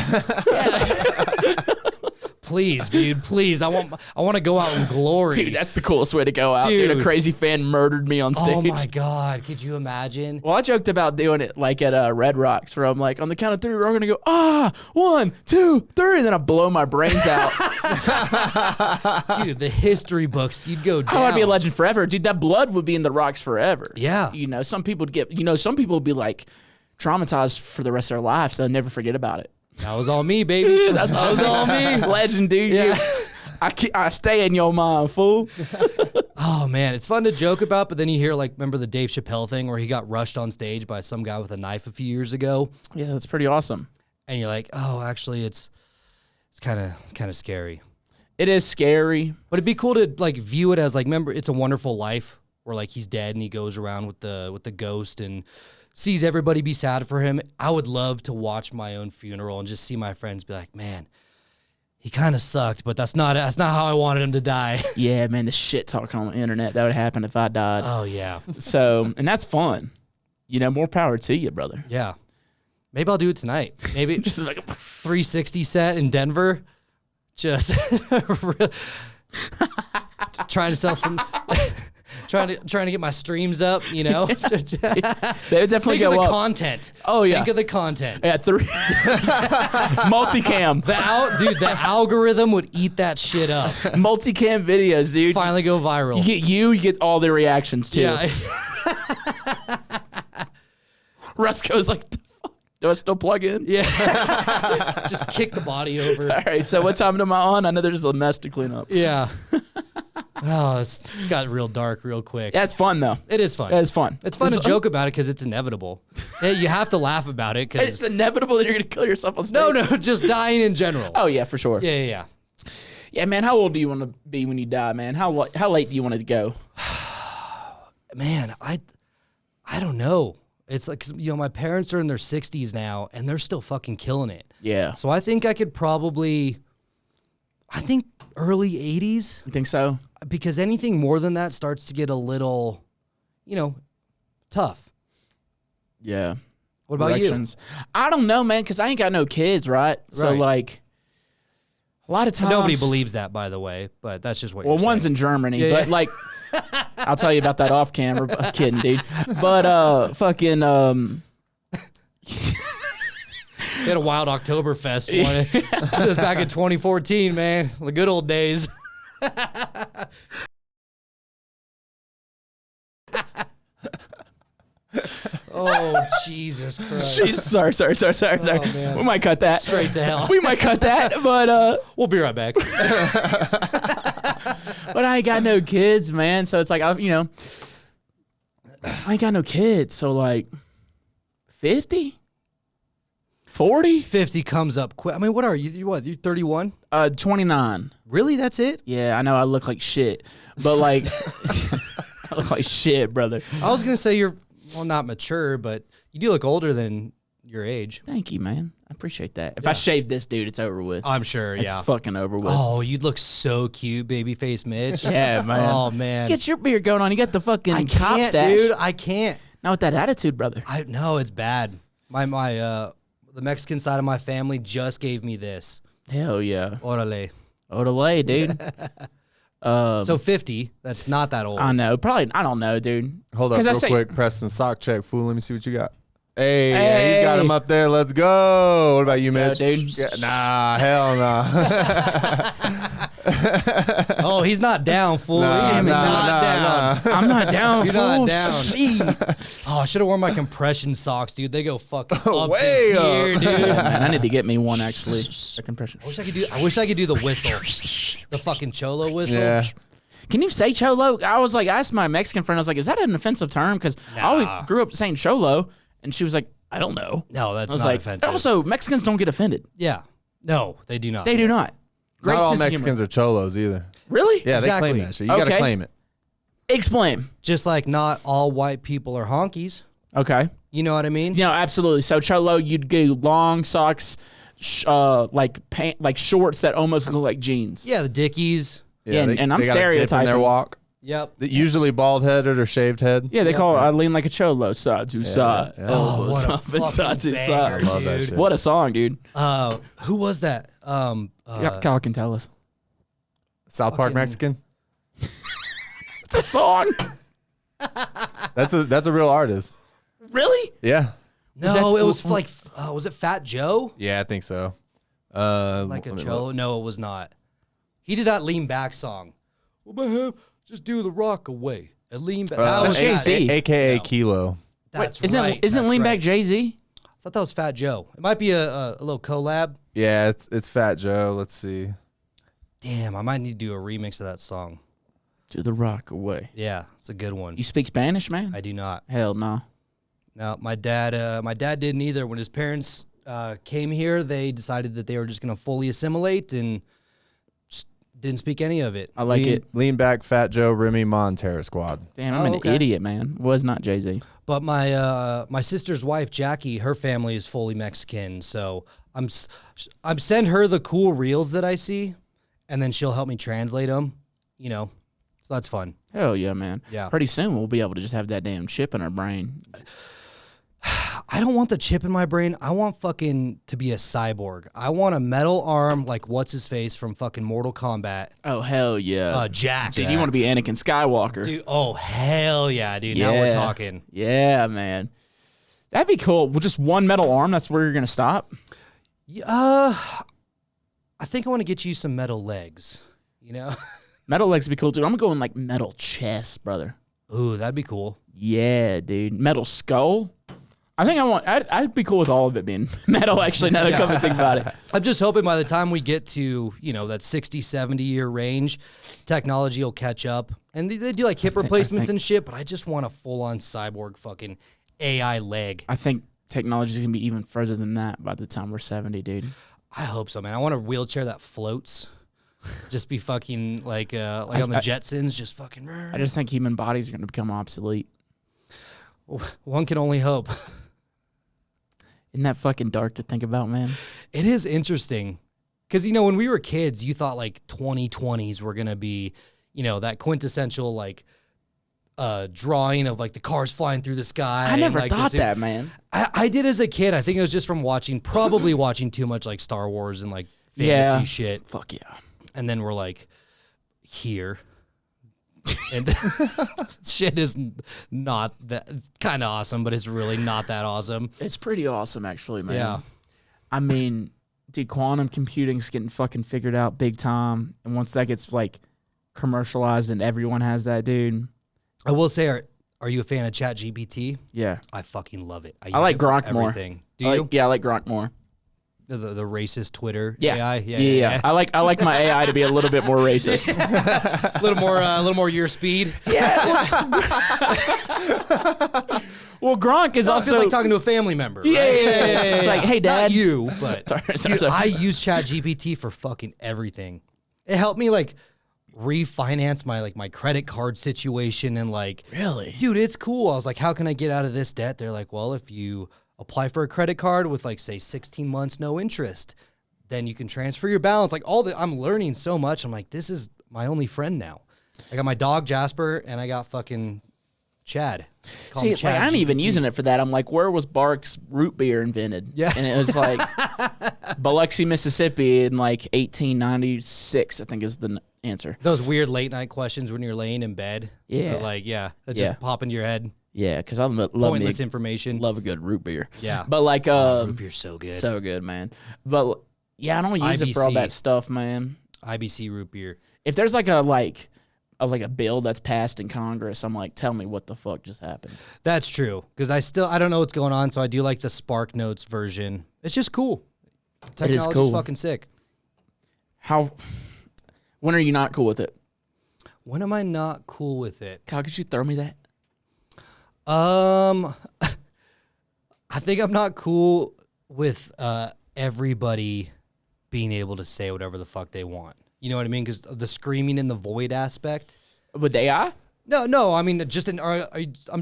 Speaker 2: Please, dude, please. I want to go out in glory.
Speaker 1: Dude, that's the coolest way to go out. Dude, a crazy fan murdered me on stage.
Speaker 2: Oh my God, could you imagine?
Speaker 1: Well, I joked about doing it like at Red Rocks, where I'm like, on the count of three, we're gonna go 1, 2, 3, and then I blow my brains out.
Speaker 2: Dude, the history books, you'd go down.
Speaker 1: Oh, I'd be a legend forever, dude. That blood would be in the rocks forever.
Speaker 2: Yeah.
Speaker 1: Some people would some people would be like traumatized for the rest of their lives, so they'll never forget about it.
Speaker 2: That was all me, baby.
Speaker 1: That was all me. Legend, dude.
Speaker 2: Yeah.
Speaker 1: I stay in your mind, fool.
Speaker 2: Oh, man. It's fun to joke about, but then you hear, remember the Dave Chappelle thing where he got rushed on stage by some guy with a knife a few years ago?
Speaker 1: Yeah, that's pretty awesome.
Speaker 2: And you're like, oh, actually, it's kind of scary.
Speaker 1: It is scary.
Speaker 2: But it'd be cool to, view it as, remember It's a Wonderful Life, where, he's dead and he goes around with the ghost and sees everybody be sad for him. I would love to watch my own funeral and just see my friends be like, man, he kind of sucked, but that's not how I wanted him to die.
Speaker 1: Yeah, man, the shit talking on the internet, that would happen if I died.
Speaker 2: Oh, yeah.
Speaker 1: So, and that's fun. More power to you, brother.
Speaker 2: Yeah. Maybe I'll do it tonight. Maybe
Speaker 1: Just like
Speaker 2: 360 set in Denver. Just trying to sell some... Trying to get my streams up,
Speaker 1: They would definitely
Speaker 2: Think
Speaker 1: go
Speaker 2: of the
Speaker 1: up.
Speaker 2: content.
Speaker 1: Oh, yeah.
Speaker 2: Think of the content.
Speaker 1: Yeah, multicam.
Speaker 2: The algorithm would eat that shit up.
Speaker 1: Multicam videos, dude.
Speaker 2: Finally go viral.
Speaker 1: You get all the reactions too.
Speaker 2: Yeah.
Speaker 1: Russ goes like, the fuck? Do I still plug in?
Speaker 2: Yeah. Just kick the body over.
Speaker 1: All right, so what time am I on? I know there's a mess to clean up.
Speaker 2: Yeah. Oh, it's got real dark real quick.
Speaker 1: Yeah, it's fun though.
Speaker 2: It is fun.
Speaker 1: It's fun.
Speaker 2: It's fun to joke about it because it's inevitable. Yeah, you have to laugh about it because
Speaker 1: It's inevitable that you're gonna kill yourself on stage.
Speaker 2: no, just dying in general.
Speaker 1: Oh yeah, for sure.
Speaker 2: Yeah.
Speaker 1: Yeah, man. How old do you want to be when you die, man? How late do you want to go?
Speaker 2: Man, I don't know. It's like, 'cause, my parents are in their 60s now, and they're still fucking killing it.
Speaker 1: Yeah.
Speaker 2: So I think I could probably, early 80s,
Speaker 1: You think so?
Speaker 2: because anything more than that starts to get a little, tough.
Speaker 1: Yeah.
Speaker 2: What about
Speaker 1: Elections. I don't know, man, because I ain't got no kids, right? So
Speaker 2: Right.
Speaker 1: a lot of times
Speaker 2: Nobody believes that, by the way, but that's just what
Speaker 1: Well,
Speaker 2: you're
Speaker 1: one's
Speaker 2: saying.
Speaker 1: in Germany,
Speaker 2: Yeah,
Speaker 1: but
Speaker 2: yeah.
Speaker 1: I'll tell you about that off camera. I'm kidding, dude. But fucking
Speaker 2: They had a wild Oktoberfest one. This was back in 2014, man. The good old days. Oh, Jesus Christ.
Speaker 1: Jeez, sorry.
Speaker 2: man.
Speaker 1: We might cut that.
Speaker 2: Straight to hell.
Speaker 1: We might cut that, but
Speaker 2: We'll be right back.
Speaker 1: but I ain't got no kids, man. So it's like I ain't got no kids. So 50, 40,
Speaker 2: 50 comes up quick. I mean, what are you? You 31?
Speaker 1: 29.
Speaker 2: Really? That's it?
Speaker 1: Yeah, I know I look like shit, but I look like shit, brother.
Speaker 2: I was going to say you're, not mature, but you do look older than your age.
Speaker 1: Thank you, man. I appreciate that. If I shave this dude, it's over with.
Speaker 2: I'm sure,
Speaker 1: It's
Speaker 2: yeah.
Speaker 1: fucking over with.
Speaker 2: Oh, you'd look so cute, babyface Mitch.
Speaker 1: Yeah, man.
Speaker 2: Oh, man.
Speaker 1: Get your beard going on. You got the fucking
Speaker 2: I
Speaker 1: cop
Speaker 2: can't,
Speaker 1: stash.
Speaker 2: dude. I can't.
Speaker 1: Not with that attitude, brother.
Speaker 2: No, it's bad. The Mexican side of my family just gave me this.
Speaker 1: Hell yeah.
Speaker 2: Orale.
Speaker 1: Odele, dude.
Speaker 2: So 50, that's not that old.
Speaker 1: I know. Probably, I don't know, dude.
Speaker 3: Hold up
Speaker 1: 'Cause I
Speaker 3: real
Speaker 1: say-
Speaker 3: quick. Preston, sock check, fool. Let me see what you got. Hey, yeah, he's got him up there. Let's go. What about you,
Speaker 1: Let's
Speaker 3: Mitch?
Speaker 1: go, dude.
Speaker 3: Yeah, nah, hell no.
Speaker 2: Oh, he's not down, fool.
Speaker 3: Nah,
Speaker 2: He's
Speaker 3: nah,
Speaker 2: not
Speaker 3: nah,
Speaker 2: down.
Speaker 3: nah.
Speaker 1: I'm not down,
Speaker 2: You're
Speaker 1: fool.
Speaker 2: not down.
Speaker 1: Shit.
Speaker 2: Oh, I should have worn my compression socks, dude. They go fucking up
Speaker 3: Way
Speaker 2: to
Speaker 3: up.
Speaker 2: here, dude.
Speaker 1: Man, I need to get me one, actually. A compression.
Speaker 2: I wish I could do the whistle. The fucking cholo whistle.
Speaker 3: Yeah.
Speaker 1: Can you say cholo? I was like, I asked my Mexican friend, I was like, is that an offensive term? Because I always grew up saying cholo. And she was like, I don't know.
Speaker 2: No, that's
Speaker 1: I was
Speaker 2: not
Speaker 1: like,
Speaker 2: offensive.
Speaker 1: also, Mexicans don't get offended.
Speaker 2: Yeah. No, they do not.
Speaker 1: They do not. Great
Speaker 3: Not all
Speaker 1: sense of humor.
Speaker 3: Mexicans are cholos either.
Speaker 1: Really?
Speaker 3: Yeah,
Speaker 2: Exactly.
Speaker 3: they claim that shit. You got to
Speaker 1: Okay.
Speaker 3: claim it.
Speaker 1: Explain.
Speaker 2: Just like not all white people are honkies.
Speaker 1: Okay.
Speaker 2: You know what I mean?
Speaker 1: No, absolutely. So cholo, you'd go long socks, like shorts that almost look like jeans.
Speaker 2: Yeah, the Dickies.
Speaker 1: Yeah, and I'm
Speaker 3: they got a dip in
Speaker 1: stereotyping.
Speaker 3: their walk.
Speaker 2: Yep.
Speaker 3: Usually bald headed or shaved head.
Speaker 1: Yeah, they call it I lean like a cholo, side to side.
Speaker 3: yeah.
Speaker 2: Oh, what a
Speaker 1: Elbows up and side to
Speaker 2: fucking
Speaker 1: side.
Speaker 2: banger,
Speaker 3: Love that
Speaker 2: dude.
Speaker 3: shit.
Speaker 1: What a song, dude.
Speaker 2: Who was that?
Speaker 1: Kyle can tell us.
Speaker 3: South Park Mexican.
Speaker 1: It's a song.
Speaker 3: That's a real artist.
Speaker 1: Really?
Speaker 3: Yeah.
Speaker 2: No, it was like, was it Fat Joe?
Speaker 3: Yeah, I think so.
Speaker 2: Like a
Speaker 3: let me
Speaker 2: Joe?
Speaker 3: look.
Speaker 2: No, it was not. He did that Lean Back song. Just do the rock away and lean back. That was
Speaker 1: Jay-Z.
Speaker 3: AKA Kilo.
Speaker 2: That's
Speaker 1: Isn't
Speaker 2: right.
Speaker 1: isn't
Speaker 2: that's
Speaker 1: Lean
Speaker 2: right.
Speaker 1: Back Jay-Z?
Speaker 2: I thought that was Fat Joe. It might be a little collab.
Speaker 3: Yeah, it's Fat Joe. Let's see.
Speaker 2: Damn, I might need to do a remix of that song.
Speaker 1: To the rock away.
Speaker 2: Yeah, it's a good one.
Speaker 1: You speak Spanish, man?
Speaker 2: I do not.
Speaker 1: Hell no.
Speaker 2: No, my dad didn't either. When his parents came here, they decided that they were just going to fully assimilate and just didn't speak any of it.
Speaker 1: I like it.
Speaker 3: Lean back, Fat Joe, Remy Ma, and Terror Squad.
Speaker 1: Damn, I'm an
Speaker 2: okay.
Speaker 1: idiot, man. Was not Jay-Z.
Speaker 2: But my sister's wife, Jackie, her family is fully Mexican, so I'm send her the cool reels that I see, and then she'll help me translate them. You know, so that's fun.
Speaker 1: Hell yeah, man.
Speaker 2: Yeah.
Speaker 1: Pretty soon we'll be able to just have that damn chip in our brain.
Speaker 2: I don't want the chip in my brain. I want fucking to be a cyborg. I want a metal arm like what's his face from fucking Mortal Kombat.
Speaker 1: Oh, hell yeah.
Speaker 2: Jax.
Speaker 1: Dude, you want to be Anakin Skywalker.
Speaker 2: Dude, oh hell yeah, dude. Now we're talking.
Speaker 1: Yeah, man. That'd be cool. Well, just one metal arm, that's where you're going to stop?
Speaker 2: I think I want to get you some metal legs. You know?
Speaker 1: Metal legs would be cool, dude. I'm going like metal chest, brother.
Speaker 2: Ooh, that'd be cool.
Speaker 1: Yeah, dude. Metal skull. I think I'd be cool with all of it being metal, actually, now that I come and think about it.
Speaker 2: I'm just hoping by the time we get to, that 60, 70-year range, technology will catch up. And they do like hip replacements and shit, but I just want a full-on cyborg fucking AI leg.
Speaker 1: I think technology's going to be even further than that by the time we're 70, dude.
Speaker 2: I hope so, man. I want a wheelchair that floats. Just be fucking like on the Jetsons, just fucking.
Speaker 1: I just think human bodies are going to become obsolete.
Speaker 2: One can only hope.
Speaker 1: Isn't that fucking dark to think about, man?
Speaker 2: It is interesting. Because, when we were kids, you thought like 2020s were going to be, that quintessential like drawing of like the cars flying through the sky.
Speaker 1: I never
Speaker 2: like,
Speaker 1: thought that, man.
Speaker 2: I did as a kid. I think it was just from probably watching too much like Star Wars and like fantasy shit.
Speaker 1: Fuck yeah.
Speaker 2: And then we're like, here. And shit is not that. It's kind of awesome, but it's really not that awesome.
Speaker 1: It's pretty awesome, actually, man.
Speaker 2: Yeah.
Speaker 1: I mean, dude, quantum computing's getting fucking figured out big time. And once that gets, like, commercialized and everyone has that, dude.
Speaker 2: I will say, are you a fan of ChatGPT?
Speaker 1: Yeah.
Speaker 2: I fucking love it.
Speaker 1: I like Grok more.
Speaker 2: Everything. Do you?
Speaker 1: I like Grok more.
Speaker 2: The racist Twitter
Speaker 1: Yeah.
Speaker 2: AI?
Speaker 1: Yeah. I like my AI to be a little bit more racist.
Speaker 2: a little more your speed.
Speaker 1: Well, Gronk is
Speaker 2: Also,
Speaker 1: also
Speaker 2: like talking to a family member.
Speaker 1: Yeah,
Speaker 2: right?
Speaker 1: It's like, hey, Dad.
Speaker 2: Not you, but
Speaker 1: Sorry.
Speaker 2: dude, I use ChatGPT for fucking everything. It helped me like refinance my credit card situation and like,
Speaker 1: Really?
Speaker 2: dude, it's cool. I was like, how can I get out of this debt? They're like, well, if you apply for a credit card with like say 16 months no interest, then you can transfer your balance. Like I'm learning so much. I'm like, this is my only friend now. I got my dog Jasper and I got fucking Chad. Call
Speaker 1: See,
Speaker 2: him
Speaker 1: like,
Speaker 2: Chad
Speaker 1: I'm even
Speaker 2: GPT.
Speaker 1: using it for that. I'm like, where was Bark's root beer invented?
Speaker 2: Yeah.
Speaker 1: And it was like Biloxi, Mississippi in like 1896, I think is the answer.
Speaker 2: Those weird late night questions when you're laying in bed.
Speaker 1: Yeah.
Speaker 2: That, like, that
Speaker 1: Yeah.
Speaker 2: just pop into your head.
Speaker 1: Yeah, because I love
Speaker 2: Pointless information.
Speaker 1: love a good root beer.
Speaker 2: Yeah.
Speaker 1: But like,
Speaker 2: Root beer's so good.
Speaker 1: so good, man. But yeah, I don't use it for all
Speaker 2: IBC.
Speaker 1: that stuff, man.
Speaker 2: IBC root beer.
Speaker 1: If there's like a bill that's passed in Congress, I'm like, tell me what the fuck just happened.
Speaker 2: That's true. Because I don't know what's going on, so I do like the Spark Notes version. It's just cool. Technology's
Speaker 1: cool.
Speaker 2: fucking sick.
Speaker 1: When are you not cool with it?
Speaker 2: When am I not cool with it?
Speaker 1: Kyle, could you throw me that?
Speaker 2: I think I'm not cool with everybody being able to say whatever the fuck they want. You know what I mean? Because the screaming in the void aspect.
Speaker 1: With AI?
Speaker 2: No. I mean, I'm just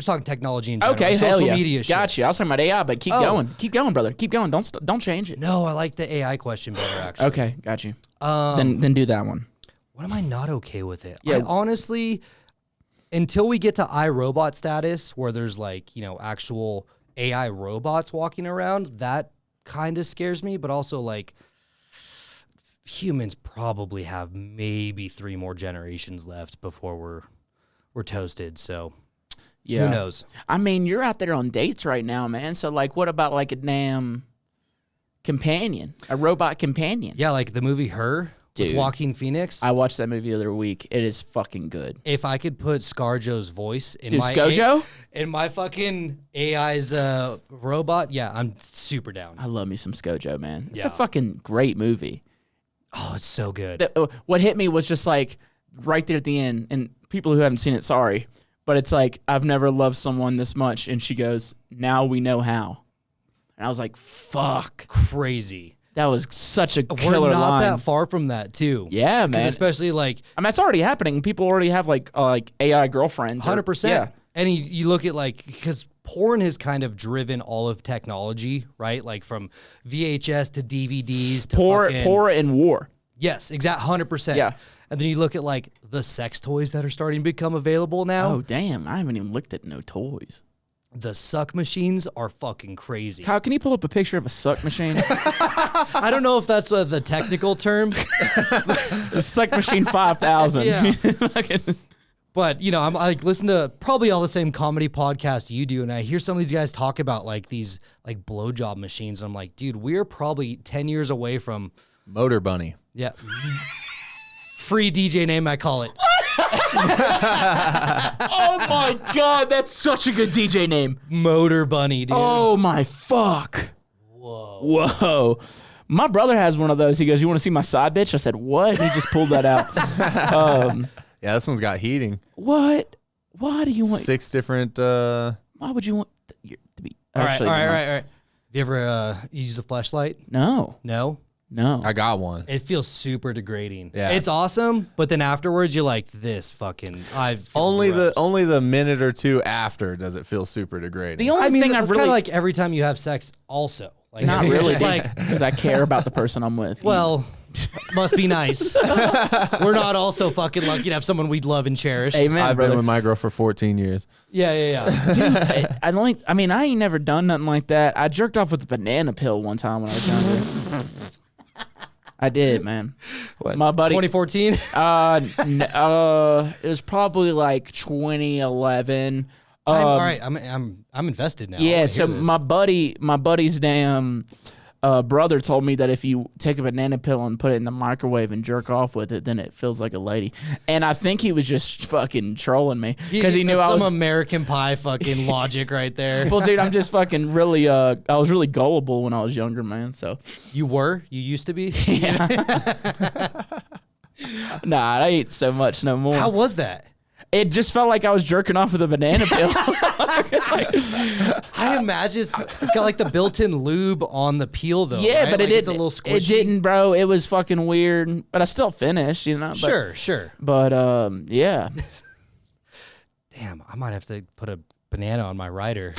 Speaker 2: talking technology in general.
Speaker 1: Okay, hell
Speaker 2: social
Speaker 1: yeah.
Speaker 2: media shit.
Speaker 1: Gotcha. I was talking about AI, but keep going, brother. Keep going. Don't change it.
Speaker 2: No, I like the AI question better, actually.
Speaker 1: Okay, got you. Then do that one.
Speaker 2: What am I not okay with it?
Speaker 1: Yeah.
Speaker 2: I honestly, until we get to iRobot status, where there's like, actual AI robots walking around, that kind of scares me. But also, like, humans probably have maybe 3 more generations left before we're toasted. So
Speaker 1: Yeah.
Speaker 2: who knows?
Speaker 1: I mean, you're out there on dates right now, man. So like, what about like a damn companion, a robot companion?
Speaker 2: Yeah, like the movie Her with
Speaker 1: Dude.
Speaker 2: Joaquin Phoenix.
Speaker 1: I watched that movie the other week. It is fucking good.
Speaker 2: If I could put ScarJo's voice in
Speaker 1: Dude,
Speaker 2: my
Speaker 1: ScarJo?
Speaker 2: in my fucking AI's robot, yeah, I'm super down.
Speaker 1: I love me some ScarJo, man. It's
Speaker 2: Yeah.
Speaker 1: a fucking great movie.
Speaker 2: Oh, it's so good.
Speaker 1: What hit me was just like right there at the end, and people who haven't seen it, sorry, but it's like, I've never loved someone this much, and she goes, now we know how. And I was like, fuck.
Speaker 2: Crazy.
Speaker 1: That was such a killer
Speaker 2: We're not
Speaker 1: line.
Speaker 2: that far from that too.
Speaker 1: Yeah,
Speaker 2: 'Cause
Speaker 1: man.
Speaker 2: especially like
Speaker 1: I mean, it's already happening. People already have like AI girlfriends.
Speaker 2: 100%.
Speaker 1: Yeah.
Speaker 2: And you look at like, because porn has kind of driven all of technology, right? Like from VHS to DVDs to
Speaker 1: Poor and war.
Speaker 2: Yes, exact 100%.
Speaker 1: Yeah.
Speaker 2: And then you look at like the sex toys that are starting to become available now.
Speaker 1: Oh, damn. I haven't even looked at no toys.
Speaker 2: The suck machines are fucking crazy.
Speaker 1: Kyle, can you pull up a picture of a suck machine?
Speaker 2: I don't know if that's the technical term,
Speaker 1: The suck machine 5000.
Speaker 2: Yeah.
Speaker 1: Fucking-
Speaker 2: but I'm like listen to probably all the same comedy podcasts you do, and I hear some of these guys talk about like these like blowjob machines. And I'm like, dude, we're probably 10 years away from
Speaker 3: Motor Bunny.
Speaker 2: free DJ name, I call it.
Speaker 1: oh my God, that's such a good DJ name.
Speaker 2: Motor Bunny, dude.
Speaker 1: Oh my fuck. Whoa. My brother has one of those. He goes, you want to see my side bitch? I said, what? He just pulled that out.
Speaker 3: Yeah, this one's got heating.
Speaker 1: What? Why do you want?
Speaker 3: 6 different.
Speaker 1: Why would you want to be?
Speaker 2: all right,
Speaker 1: Actually,
Speaker 2: all right,
Speaker 1: never
Speaker 2: all
Speaker 1: mind.
Speaker 2: right, all right. Have you ever used a flashlight?
Speaker 1: No.
Speaker 2: No.
Speaker 3: I got one.
Speaker 2: It feels super degrading.
Speaker 3: Yeah.
Speaker 2: It's awesome, but then afterwards you're like, this fucking
Speaker 3: Only the minute or two after does it feel super degrading.
Speaker 1: The only thing I've
Speaker 2: it's
Speaker 1: really
Speaker 2: kind of like every time you have sex also. Like
Speaker 1: not
Speaker 2: it's
Speaker 1: really
Speaker 2: just like,
Speaker 1: because I care about the person I'm with.
Speaker 2: well, must be nice. We're not also fucking lucky to have someone we'd love and cherish.
Speaker 1: Amen,
Speaker 3: I've
Speaker 1: brother.
Speaker 3: been with my girl for 14 years.
Speaker 2: Yeah.
Speaker 1: Dude, I ain't never done nothing like that. I jerked off with a banana pill one time when I was younger. I did, man.
Speaker 2: What,
Speaker 1: My buddy,
Speaker 2: 2014?
Speaker 1: it was probably like 2011.
Speaker 2: All right, I'm invested now. I
Speaker 1: Yeah,
Speaker 2: wanna
Speaker 1: so
Speaker 2: hear this.
Speaker 1: my buddy's damn brother told me that if you take a banana pill and put it in the microwave and jerk off with it, then it feels like a lady. And I think he was just fucking trolling me because he knew I
Speaker 2: some
Speaker 1: was.
Speaker 2: American Pie fucking logic right there.
Speaker 1: Well, dude, I'm just fucking really. I was really gullible when I was younger, man. So
Speaker 2: You used to be.
Speaker 1: nah, I ate so much no more.
Speaker 2: How was that?
Speaker 1: It just felt like I was jerking off with a banana pill.
Speaker 2: I imagine it's got like the built-in lube on the peel though.
Speaker 1: Yeah,
Speaker 2: right?
Speaker 1: but
Speaker 2: Like,
Speaker 1: it
Speaker 2: it's a
Speaker 1: didn't.
Speaker 2: little squishy.
Speaker 1: It didn't, bro. It was fucking weird, but I still finished, you know. But,
Speaker 2: Sure.
Speaker 1: But yeah.
Speaker 2: Damn, I might have to put a banana on my rider.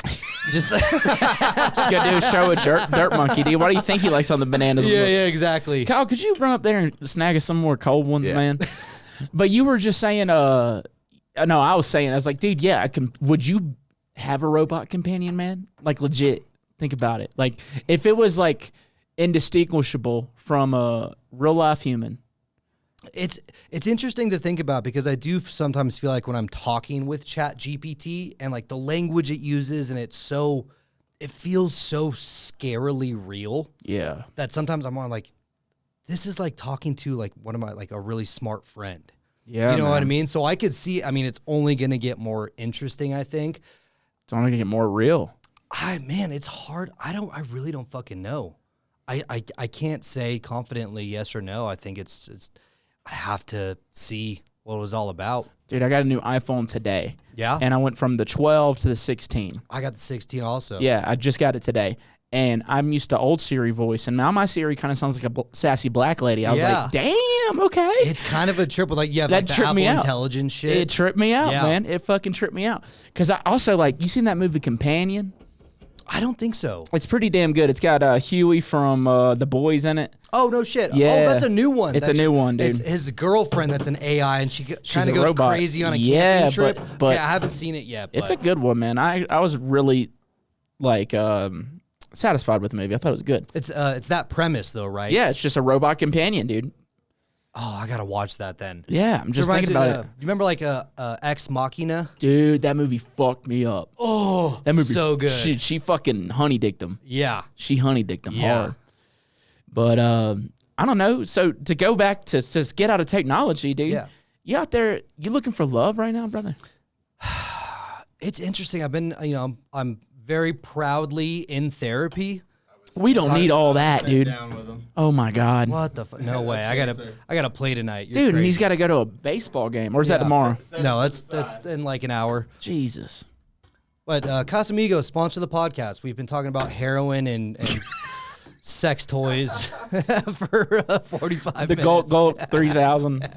Speaker 2: Just
Speaker 1: Just go do a show with Dirt Monkey, dude. What do you think he likes on the bananas?
Speaker 2: yeah, exactly.
Speaker 1: Kyle, could you run up there and snag us some more cold ones,
Speaker 3: Yeah.
Speaker 1: man? But you were just saying, no, I was saying, I was like, dude, yeah, would you have a robot companion, man? Like, legit, think about it. Like, if it was, like, indistinguishable from a real-life human.
Speaker 2: It's interesting to think about because I do sometimes feel like when I'm talking with Chat GPT and like the language it uses and it feels so scarily real
Speaker 1: Yeah.
Speaker 2: that sometimes I'm on like, this is like talking to like one of my like a really smart friend.
Speaker 1: Yeah,
Speaker 2: You know what I
Speaker 1: man.
Speaker 2: mean? So I could see, it's only going to get more interesting, I think.
Speaker 1: It's only going to get more real.
Speaker 2: Man, it's hard. I really don't fucking know. I can't say confidently yes or no. I think it's I have to see what it was all about.
Speaker 1: Dude, I got a new iPhone today.
Speaker 2: Yeah?
Speaker 1: And I went from the 12 to the 16.
Speaker 2: I got the 16 also.
Speaker 1: Yeah, I just got it today. And I'm used to old Siri voice, and now my Siri kind of sounds like a sassy black lady. I was
Speaker 2: Yeah.
Speaker 1: like, damn. damn, okay.
Speaker 2: It's kind of a trip with like you have
Speaker 1: That
Speaker 2: like the
Speaker 1: tripped
Speaker 2: Apple
Speaker 1: me out.
Speaker 2: Intelligence shit.
Speaker 1: It tripped me out,
Speaker 2: Yeah.
Speaker 1: man. It fucking tripped me out. Because I also, like, you seen that movie Companion?
Speaker 2: I don't think so.
Speaker 1: It's pretty damn good. It's got Huey from The Boys in it.
Speaker 2: Oh, no shit.
Speaker 1: Yeah.
Speaker 2: Oh, that's a new one.
Speaker 1: It's a new one, dude.
Speaker 2: It's his girlfriend that's an AI, and she kind
Speaker 1: a
Speaker 2: of goes
Speaker 1: robot.
Speaker 2: crazy on a
Speaker 1: Yeah,
Speaker 2: camping trip.
Speaker 1: but
Speaker 2: yeah, I haven't seen it yet. But
Speaker 1: It's a good one, man. I was really, like, satisfied with the movie. I thought it was good.
Speaker 2: It's that premise, though, right?
Speaker 1: Yeah, it's just a robot companion, dude.
Speaker 2: Oh, I got to watch that then.
Speaker 1: Yeah, I'm just
Speaker 2: Reminds
Speaker 1: thinking
Speaker 2: me,
Speaker 1: about it.
Speaker 2: You remember like Ex Machina?
Speaker 1: Dude, that movie fucked me up.
Speaker 2: Oh,
Speaker 1: That movie
Speaker 2: so good.
Speaker 1: She fucking honey-dicked him.
Speaker 2: Yeah.
Speaker 1: She honey-dicked him
Speaker 2: Yeah.
Speaker 1: hard. But I don't know. So to go back to just get out of technology, dude.
Speaker 2: Yeah.
Speaker 1: You out there, you looking for love right now, brother?
Speaker 2: It's interesting. I've been, I'm very proudly in therapy.
Speaker 1: We don't need all that, dude.
Speaker 3: Down with him.
Speaker 1: Oh my God.
Speaker 2: What the fuck? No way. I gotta play tonight. You're
Speaker 1: Dude, and
Speaker 2: crazy.
Speaker 1: he's got to go to a baseball game. Or is that tomorrow?
Speaker 2: No, that's in like an hour.
Speaker 1: Jesus.
Speaker 2: But Casamigos, sponsor the podcast. We've been talking about heroin and sex toys for 45
Speaker 1: The
Speaker 2: minutes.
Speaker 1: Gulp 3000.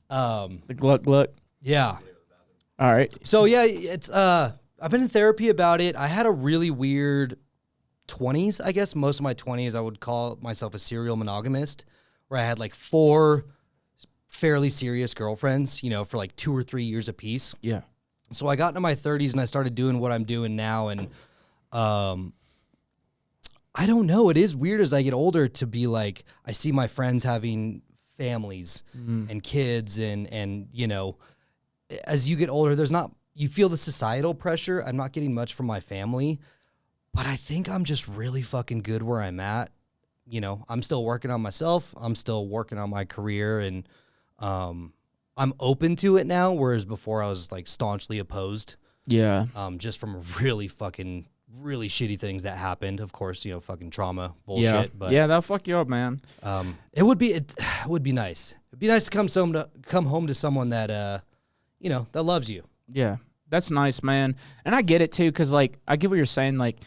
Speaker 1: The Gluck Gluck.
Speaker 2: Yeah.
Speaker 1: All right.
Speaker 2: So yeah, it's I've been in therapy about it. I had a really weird 20s, I guess. Most of my 20s, I would call myself a serial monogamist, where I had like 4 fairly serious girlfriends, for like 2 or 3 years apiece.
Speaker 1: Yeah.
Speaker 2: So I got into my 30s and I started doing what I'm doing now, and I don't know. It is weird as I get older to be like, I see my friends having families and kids, and as you get older, you feel the societal pressure. I'm not getting much from my family, but I think I'm just really fucking good where I'm at. I'm still working on myself. I'm still working on my career, and I'm open to it now, whereas before I was like staunchly opposed.
Speaker 1: Yeah.
Speaker 2: Just from really shitty things that happened. Of course, fucking trauma bullshit.
Speaker 1: Yeah.
Speaker 2: But
Speaker 1: Yeah, that'll fuck you up, man.
Speaker 2: it would be nice. It'd be nice to come home to someone that that loves you.
Speaker 1: Yeah. That's nice, man. And I get it too, because like I get what you're saying. Like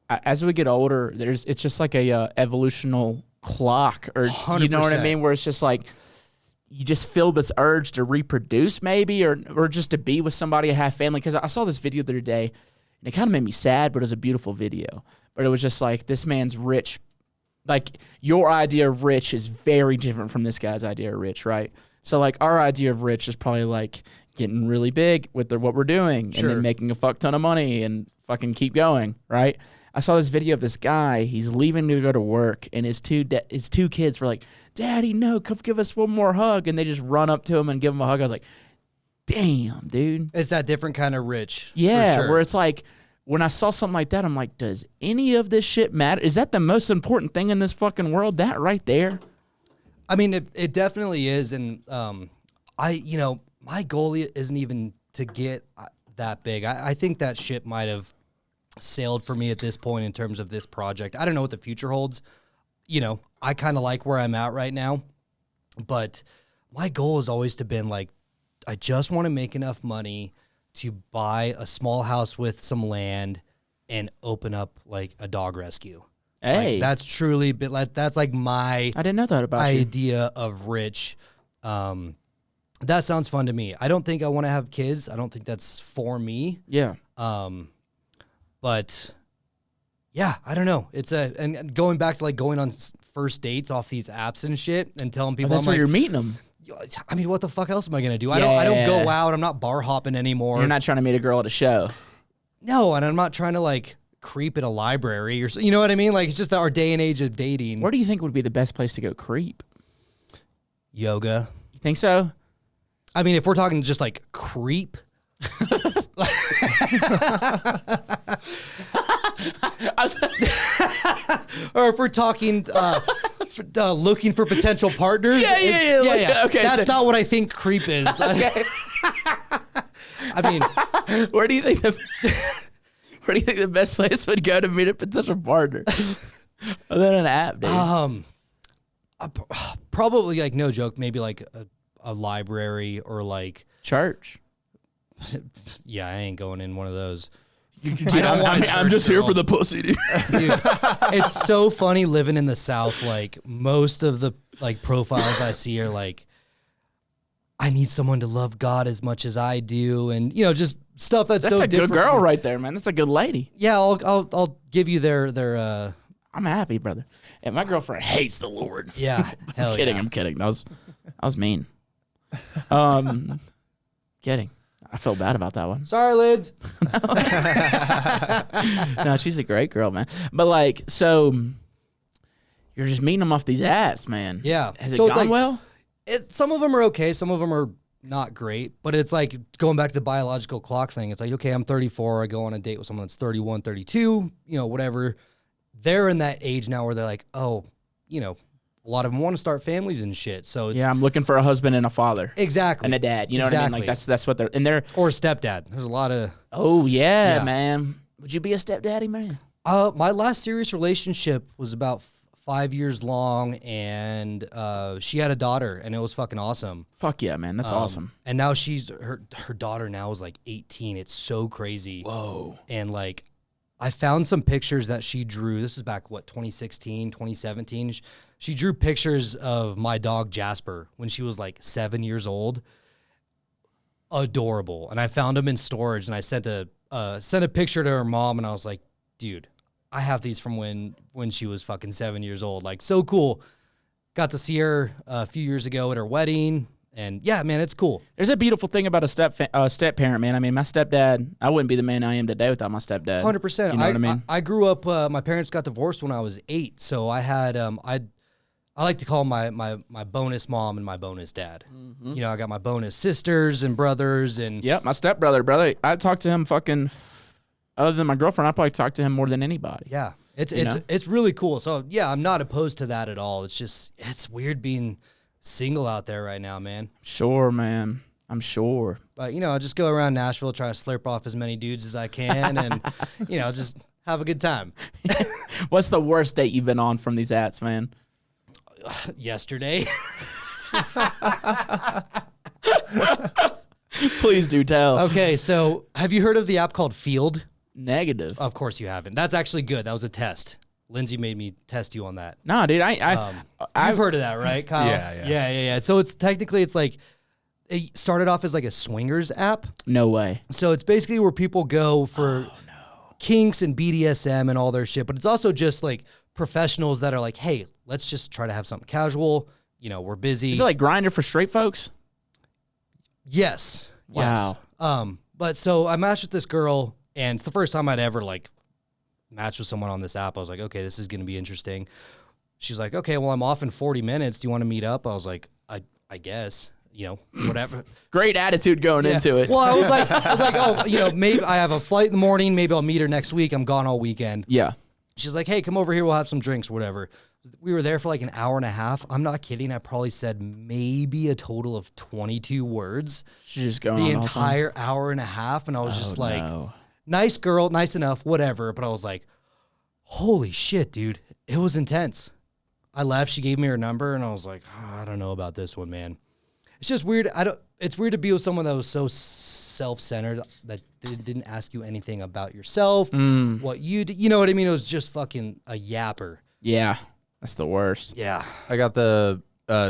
Speaker 1: as we get older, it's just like a evolutional clock, or you know what I
Speaker 2: 100%.
Speaker 1: mean, where it's just like you just feel this urge to reproduce, maybe, or just to be with somebody and have family. Because I saw this video the other day, and it kind of made me sad, but it was a beautiful video. But it was just like, this man's rich. Like, your idea of rich is very different from this guy's idea of rich, right? So like our idea of rich is probably like getting really big with what we're doing,
Speaker 2: Sure.
Speaker 1: and then making a fuck ton of money and fucking keep going, right? I saw this video of this guy. He's leaving to go to work, and his two kids were like, "Daddy, no, come give us one more hug," and they just run up to him and give him a hug. I was like, "Damn, dude."
Speaker 2: It's that different kind of rich.
Speaker 1: Yeah,
Speaker 2: for sure.
Speaker 1: where it's like, when I saw something like that, I'm like, does any of this shit matter? Is that the most important thing in this fucking world? That right there?
Speaker 2: I mean, it definitely is, and my goal isn't even to get that big. I think that ship might have sailed for me at this point in terms of this project. I don't know what the future holds. I kind of like where I'm at right now, but my goal has always been like, I just want to make enough money to buy a small house with some land and open up like a dog rescue.
Speaker 1: Hey,
Speaker 2: Like, that's truly been like, that's like my
Speaker 1: I didn't know that about you.
Speaker 2: idea of rich. That sounds fun to me. I don't think I want to have kids. I don't think that's for me.
Speaker 1: Yeah.
Speaker 2: But yeah, I don't know. And going back to like going on first dates off these apps and shit and telling
Speaker 1: Oh,
Speaker 2: people,
Speaker 1: that's
Speaker 2: I'm
Speaker 1: where
Speaker 2: like,
Speaker 1: you're meeting them.
Speaker 2: I mean, what the fuck else am I gonna do? I don't
Speaker 1: Yeah.
Speaker 2: go out. I'm not bar hopping anymore.
Speaker 1: You're not trying to meet a girl at a show.
Speaker 2: No, and I'm not trying to like creep at a library or you know what I mean? Like, it's just our day and age of dating.
Speaker 1: Where do you think would be the best place to go creep?
Speaker 2: Yoga.
Speaker 1: You think so?
Speaker 2: I mean, if we're talking just like creep. Or if we're talking looking for potential partners.
Speaker 1: Yeah. Like, okay,
Speaker 2: That's
Speaker 1: so-
Speaker 2: not what I think creep is.
Speaker 1: Okay.
Speaker 2: I mean,
Speaker 1: Where do you think the best place would go to meet a potential partner? Other than an app, dude.
Speaker 2: probably like, no joke, maybe like a library or like,
Speaker 1: Church.
Speaker 2: yeah, I ain't going in one of those.
Speaker 1: I'm just here for the pussy, dude.
Speaker 2: Dude, it's so funny living in the South. Like most of the like profiles I see are like, I need someone to love God as much as I do, and you know, just stuff that's
Speaker 1: That's
Speaker 2: so
Speaker 1: a good
Speaker 2: different
Speaker 1: girl
Speaker 2: from-
Speaker 1: right there, man. That's a good lady.
Speaker 2: Yeah, I'll give you their
Speaker 1: I'm happy, brother. And my girlfriend hates the Lord.
Speaker 2: yeah. Hell
Speaker 1: I'm kidding.
Speaker 2: yeah.
Speaker 1: I'm kidding. That was mean. Kidding. I felt bad about that one.
Speaker 2: Sorry, Lids.
Speaker 1: No, she's a great girl, man. But like, so you're just meeting them off these apps, man.
Speaker 2: Yeah.
Speaker 1: Has it
Speaker 2: So it's
Speaker 1: gone
Speaker 2: like-
Speaker 1: well?
Speaker 2: Some of them are okay. Some of them are not great. But it's like going back to the biological clock thing. It's like, okay, I'm 34. I go on a date with someone that's 31, 32, you know, whatever. They're in that age now where they're like, oh, you know, a lot of them want to start families and shit. So it's
Speaker 1: Yeah, I'm looking for a husband and a father
Speaker 2: exactly.
Speaker 1: and a dad. You know what I mean? Like
Speaker 2: Exactly.
Speaker 1: that's what they're and they're.
Speaker 2: Or a stepdad. There's a lot of
Speaker 1: Oh yeah,
Speaker 2: Yeah.
Speaker 1: man. Would you be a stepdaddy, man?
Speaker 2: my last serious relationship was about 5 years long, and she had a daughter, and it was fucking awesome.
Speaker 1: Fuck yeah, man. That's awesome.
Speaker 2: And now her daughter now is like 18. It's so crazy.
Speaker 1: Whoa.
Speaker 2: And like I found some pictures that she drew. This is back, what, 2016, 2017. She drew pictures of my dog Jasper when she was like 7 years old. Adorable. And I found them in storage, and I sent a picture to her mom, and I was like, dude, I have these from when she was fucking 7 years old. Like, so cool. Got to see her a few years ago at her wedding. And yeah, man, it's cool.
Speaker 1: There's a beautiful thing about a step parent, man. I mean, my stepdad, I wouldn't be the man I am today without my stepdad.
Speaker 2: 100%.
Speaker 1: You know what I mean?
Speaker 2: I grew up, my parents got divorced when I was 8. So I had, I like to call my bonus mom and my bonus dad.
Speaker 1: Mm-hmm.
Speaker 2: You know, I got my bonus sisters and brothers and
Speaker 1: Yep, my stepbrother, brother. I talked to him fucking. Other than my girlfriend, I probably talk to him more than anybody.
Speaker 2: yeah, it's
Speaker 1: You know?
Speaker 2: it's really cool. So yeah, I'm not opposed to that at all. It's just, it's weird being single out there right now, man.
Speaker 1: Sure, man. I'm sure.
Speaker 2: But you know, I just go around Nashville, try to slurp off as many dudes as I can, and you know, just have a good time.
Speaker 1: What's the worst date you've been on from these apps, man?
Speaker 2: Yesterday.
Speaker 1: Please do tell.
Speaker 2: Okay, so have you heard of the app called Field?
Speaker 1: Negative.
Speaker 2: Of course you haven't. That's actually good. That was a test. Lindsay made me test you on that.
Speaker 1: Nah, dude.
Speaker 2: You've heard of that, right, Kyle?
Speaker 3: Yeah.
Speaker 2: So it's like it started off as like a swingers app.
Speaker 1: No way.
Speaker 2: So it's basically where people go for kinks and BDSM and all their shit, but it's also just like professionals that are like, hey, let's just try to have something casual. You know, we're busy.
Speaker 1: Is it like Grindr for straight folks?
Speaker 2: Yes.
Speaker 1: Wow.
Speaker 2: Yes. But so I matched with this girl, and it's the first time I'd ever like matched with someone on this app. I was like, okay, this is going to be interesting. She's like, okay, well, I'm off in 40 minutes. Do you want to meet up? I was like, I guess, you know, whatever.
Speaker 1: Great attitude going into it.
Speaker 2: Well, I was like, oh, you know, maybe I have a flight in the morning. Maybe I'll meet her next week. I'm gone all weekend.
Speaker 1: Yeah.
Speaker 2: She's like, hey, come over here. We'll have some drinks or whatever. We were there for like an hour and a half. I'm not kidding. I probably said maybe a total of 22 words
Speaker 1: She's just going
Speaker 2: the
Speaker 1: on all time.
Speaker 2: entire hour and a half. And I was just like,
Speaker 1: no.
Speaker 2: nice girl, nice enough, whatever. But I was like, holy shit, dude. It was intense. I left. She gave me her number, and I was like, I don't know about this one, man. It's just weird. It's weird to be with someone that was so self-centered that didn't ask you anything about yourself, what you did. You know what I mean? It was just fucking a yapper.
Speaker 1: Yeah. That's the worst.
Speaker 2: Yeah.
Speaker 3: I got the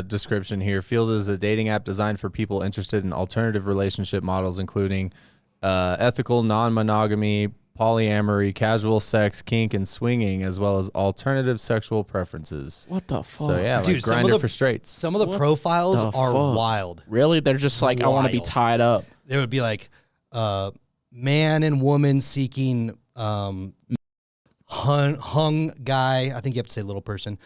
Speaker 3: description here. Field is a dating app designed for people interested in alternative relationship models, including ethical non-monogamy, polyamory, casual sex, kink, and swinging, as well as alternative sexual preferences.
Speaker 1: What the fuck?
Speaker 3: So yeah,
Speaker 2: Dude,
Speaker 3: like
Speaker 2: some of
Speaker 3: Grindr
Speaker 2: the-
Speaker 3: for straights.
Speaker 2: Some of the profiles
Speaker 1: the
Speaker 2: are
Speaker 1: fuck?
Speaker 2: wild.
Speaker 1: Really? They're just like, I want to be
Speaker 2: Wild.
Speaker 1: tied up.
Speaker 2: There would be like man and woman seeking hung guy. I think you have to say little person.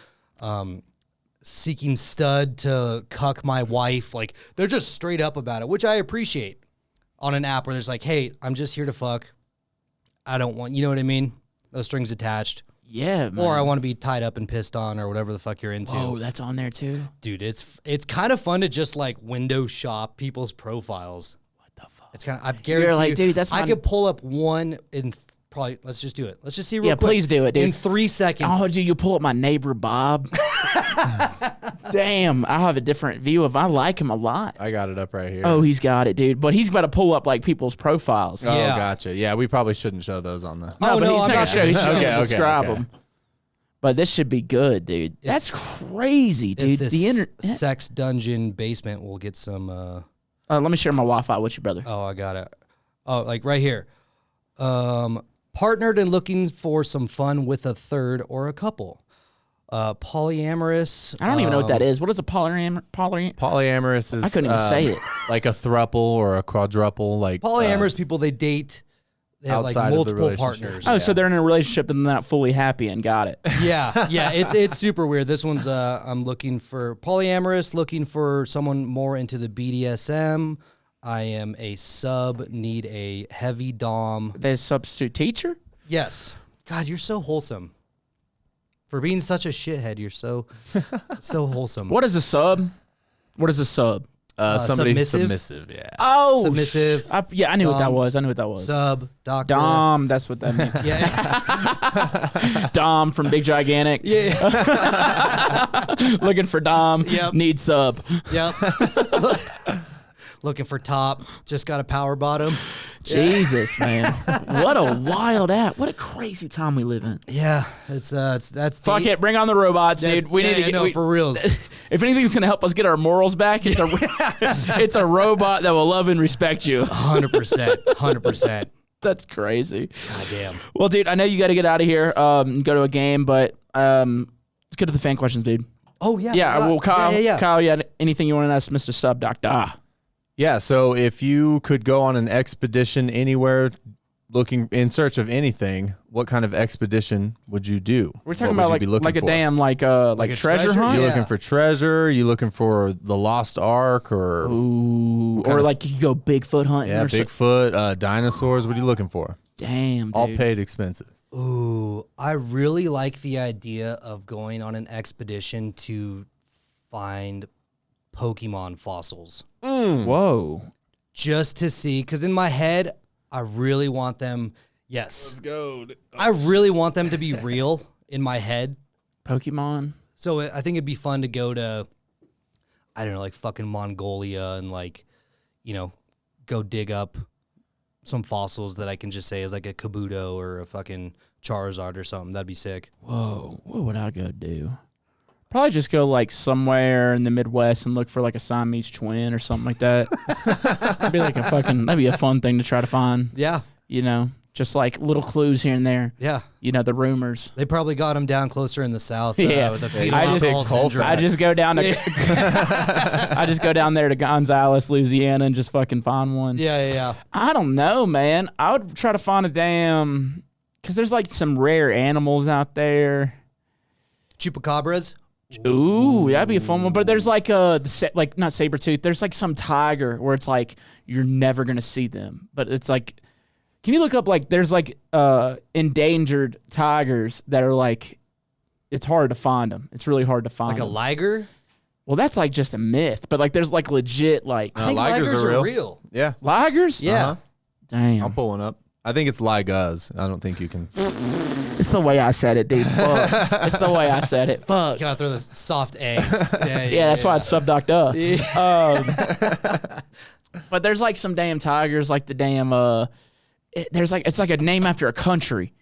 Speaker 2: Seeking stud to cuck my wife. Like, they're just straight up about it, which I appreciate on an app where there's like, hey, I'm just here to fuck. I don't want, you know what I mean? No strings attached.
Speaker 1: Yeah, man.
Speaker 2: Or I want to be tied up and pissed on or whatever the fuck you're into.
Speaker 1: Oh, that's on there too?
Speaker 2: Dude, it's kind of fun to just like window shop people's profiles.
Speaker 1: What the fuck?
Speaker 2: It's kind of, I guarantee
Speaker 1: like,
Speaker 2: you,
Speaker 1: dude, that's
Speaker 2: I
Speaker 1: my-
Speaker 2: could pull up one in probably, let's just do it. Let's just see real
Speaker 1: Yeah,
Speaker 2: quick.
Speaker 1: please do it, dude.
Speaker 2: In 3 seconds.
Speaker 1: Oh, dude, you pull up my neighbor Bob. Damn, I have a different view of. I like him a lot.
Speaker 3: I got it up right here.
Speaker 1: Oh, he's got it, dude. But he's about to pull up like people's profiles.
Speaker 3: Oh,
Speaker 2: Yeah.
Speaker 3: gotcha. Yeah, we probably shouldn't show those on the.
Speaker 1: No,
Speaker 2: Oh,
Speaker 1: but
Speaker 2: no,
Speaker 1: he's
Speaker 2: I'm
Speaker 1: not
Speaker 2: not
Speaker 1: gonna show. He's just
Speaker 3: Okay,
Speaker 1: gonna
Speaker 3: okay,
Speaker 1: describe
Speaker 3: okay.
Speaker 1: them. But this should be good, dude. That's crazy, dude.
Speaker 2: If
Speaker 1: The
Speaker 2: this sex dungeon basement will get some.
Speaker 1: Let me share my Wi-Fi with you, brother.
Speaker 2: Oh, I got it. Oh, like right here. Partnered and looking for some fun with a third or a couple. Polyamorous.
Speaker 1: I don't even know what that is. What is a
Speaker 3: Polyamorous is.
Speaker 1: I couldn't even say it.
Speaker 3: Like a thruple or a quadruple. Like
Speaker 2: Polyamorous people, they date. They have like
Speaker 3: outside of the
Speaker 2: multiple
Speaker 3: relationship.
Speaker 2: partners.
Speaker 1: Oh, so they're in a relationship and they're not fully happy and got it.
Speaker 2: Yeah, yeah, it's super weird. This one's I'm looking for polyamorous, looking for someone more into the BDSM. I am a sub, need a heavy dom.
Speaker 1: There's substitute teacher?
Speaker 2: Yes. God, you're so wholesome. For being such a shithead, you're so wholesome.
Speaker 1: What is a sub? What is a sub?
Speaker 3: Somebody
Speaker 2: submissive?
Speaker 3: Yeah.
Speaker 1: Oh,
Speaker 2: Submissive.
Speaker 1: I knew what that
Speaker 2: Dom.
Speaker 1: was. I knew what that was.
Speaker 2: SubDocta.
Speaker 1: Dom, that's what that means.
Speaker 2: Yeah.
Speaker 1: Dom from Big Gigantic.
Speaker 2: Yeah.
Speaker 1: Looking for Dom.
Speaker 2: Yep.
Speaker 1: Need sub.
Speaker 2: Yep. Looking for top. Just got a power bottom.
Speaker 1: Jesus, man. What a wild app. What a crazy time we live in.
Speaker 2: Yeah. That's
Speaker 1: Fuck it. Bring on the robots, dude. We need to get
Speaker 2: for reals.
Speaker 1: If anything's gonna help us get our morals back, it's a it's a robot that will love and respect you.
Speaker 2: 100%.
Speaker 1: That's crazy.
Speaker 2: God damn.
Speaker 1: Well, dude, I know you got to get out of here, and go to a game, but let's get to the fan questions, dude.
Speaker 2: Oh yeah.
Speaker 1: Yeah. Well, Kyle.
Speaker 2: Yeah.
Speaker 1: Kyle, you had anything you want to ask Mr. SubDocta?
Speaker 3: Yeah, so if you could go on an expedition anywhere looking in search of anything, what kind of expedition would you do?
Speaker 1: We're talking
Speaker 3: What
Speaker 1: about
Speaker 3: would you be looking
Speaker 1: like a
Speaker 3: for?
Speaker 1: damn like
Speaker 2: a
Speaker 1: treasure
Speaker 2: treasure?
Speaker 1: hunt.
Speaker 3: You
Speaker 2: Yeah.
Speaker 3: looking for treasure? You looking for the lost ark or
Speaker 1: Ooh,
Speaker 3: kind
Speaker 1: or
Speaker 3: of
Speaker 1: like you go Bigfoot hunting.
Speaker 3: yeah,
Speaker 1: or so-
Speaker 3: Bigfoot, dinosaurs? What are you looking for?
Speaker 1: Damn, dude.
Speaker 3: All paid expenses.
Speaker 2: Ooh, I really like the idea of going on an expedition to find Pokemon fossils.
Speaker 1: Whoa.
Speaker 2: Just to see, because in my head, I really want them. Yes,
Speaker 3: go.
Speaker 2: I really want them to be real in my head.
Speaker 1: Pokemon.
Speaker 2: So I think it'd be fun to go to, I don't know, like fucking Mongolia and like, go dig up some fossils that I can just say is like a Kabuto or a fucking Charizard or something. That'd be sick.
Speaker 1: Whoa. What would I go do? Probably just go like somewhere in the Midwest and look for like a Siamese twin or something like that. That'd be a fun thing to try to find.
Speaker 2: Yeah,
Speaker 1: Just like little clues here and there.
Speaker 2: yeah.
Speaker 1: The rumors.
Speaker 2: They probably got them down closer in the south.
Speaker 1: Yeah.
Speaker 2: With the
Speaker 3: Yeah,
Speaker 2: fetal
Speaker 1: I just-
Speaker 2: alcohol syndrome.
Speaker 1: I just go down to I just go down there to Gonzales, Louisiana, and just fucking find one.
Speaker 2: Yeah.
Speaker 1: I don't know, man. I would try to find because there's like some rare animals out there.
Speaker 2: Chupacabras.
Speaker 1: Ooh, that'd be a fun one. But there's like like not saber tooth. There's like some tiger where it's like you're never gonna see them. But it's like, can you look up like there's like endangered tigers that are like, it's hard to find them. It's really hard to find
Speaker 2: Like a
Speaker 1: them.
Speaker 2: liger.
Speaker 1: Well, that's like just a myth. But like there's like legit like
Speaker 2: I think
Speaker 3: ligers
Speaker 2: ligers
Speaker 3: are
Speaker 2: are
Speaker 3: real. Yeah,
Speaker 1: ligers.
Speaker 2: Yeah.
Speaker 3: Uh-huh.
Speaker 1: Damn.
Speaker 3: I'll pull one up. I think it's liguz. I don't think you can.
Speaker 1: It's the way I said it, dude. Fuck. It's the way I said it. Fuck.
Speaker 2: Gotta throw this soft A.
Speaker 1: Yeah, that's why it's SubDocta. But there's like some damn tigers, like the damn it's like a name after a country.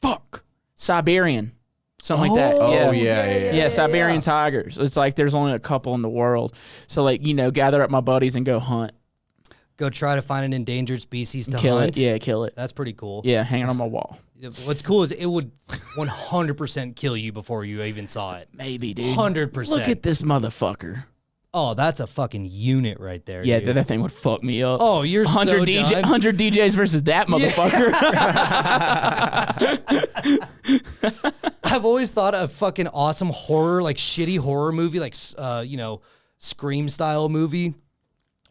Speaker 1: Fuck. Siberian. Something like that.
Speaker 3: Oh,
Speaker 1: Yeah.
Speaker 3: yeah.
Speaker 1: Siberian tigers. It's like there's only a couple in the world. So like, gather up my buddies and go hunt.
Speaker 2: Go try to find an endangered species to
Speaker 1: Kill
Speaker 2: hunt.
Speaker 1: it. Yeah, kill it.
Speaker 2: That's pretty cool.
Speaker 1: Yeah, hang it on my wall.
Speaker 2: What's cool is it would 100% kill you before you even saw it.
Speaker 1: Maybe, dude.
Speaker 2: 100%.
Speaker 1: Look at this motherfucker.
Speaker 2: Oh, that's a fucking unit right there.
Speaker 1: Yeah,
Speaker 2: dude.
Speaker 1: that thing would fuck me up.
Speaker 2: Oh, you're
Speaker 1: 100
Speaker 2: so
Speaker 1: DJ,
Speaker 2: done.
Speaker 1: 100 DJs versus that motherfucker.
Speaker 2: I've always thought a fucking awesome horror, like shitty horror movie, like Scream style movie,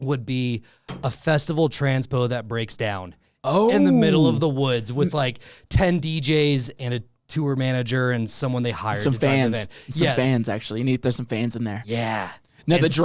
Speaker 2: would be a festival transpo that breaks down in the middle of the woods with like 10 DJs and a tour manager and someone they hired.
Speaker 1: Some
Speaker 2: to start the
Speaker 1: fans.
Speaker 2: event.
Speaker 1: Some
Speaker 2: Yes.
Speaker 1: fans, actually. You need to throw some fans in there.
Speaker 2: Yeah.
Speaker 1: No,
Speaker 2: And
Speaker 1: the
Speaker 2: see-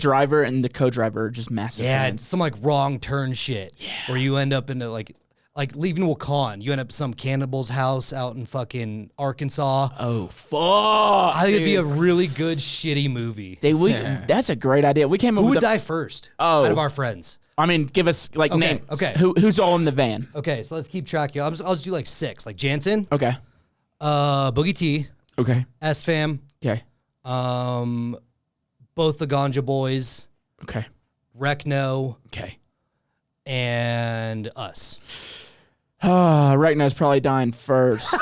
Speaker 1: driver and the co-driver are just massive
Speaker 2: Yeah,
Speaker 1: fans.
Speaker 2: it's some like wrong turn shit where you end up into like Like leaving Wakan, you end up some cannibal's house out in fucking Arkansas.
Speaker 1: Oh fuck!
Speaker 2: I think it'd be a really good shitty movie.
Speaker 1: Dude, that's a great idea. We came up
Speaker 2: Who
Speaker 1: with
Speaker 2: would die first?
Speaker 1: Oh.
Speaker 2: Out of our friends.
Speaker 1: I mean, give us like names.
Speaker 2: Okay.
Speaker 1: Who's all in the van?
Speaker 2: Okay, so let's keep track here. I'll just do like 6. Like Jansen,
Speaker 1: Okay.
Speaker 2: Boogie T,
Speaker 1: Okay.
Speaker 2: S-Fam,
Speaker 1: Okay.
Speaker 2: both the Ganja Boys,
Speaker 1: Okay.
Speaker 2: Rekno,
Speaker 1: Okay.
Speaker 2: and us.
Speaker 1: Right now he's probably dying first.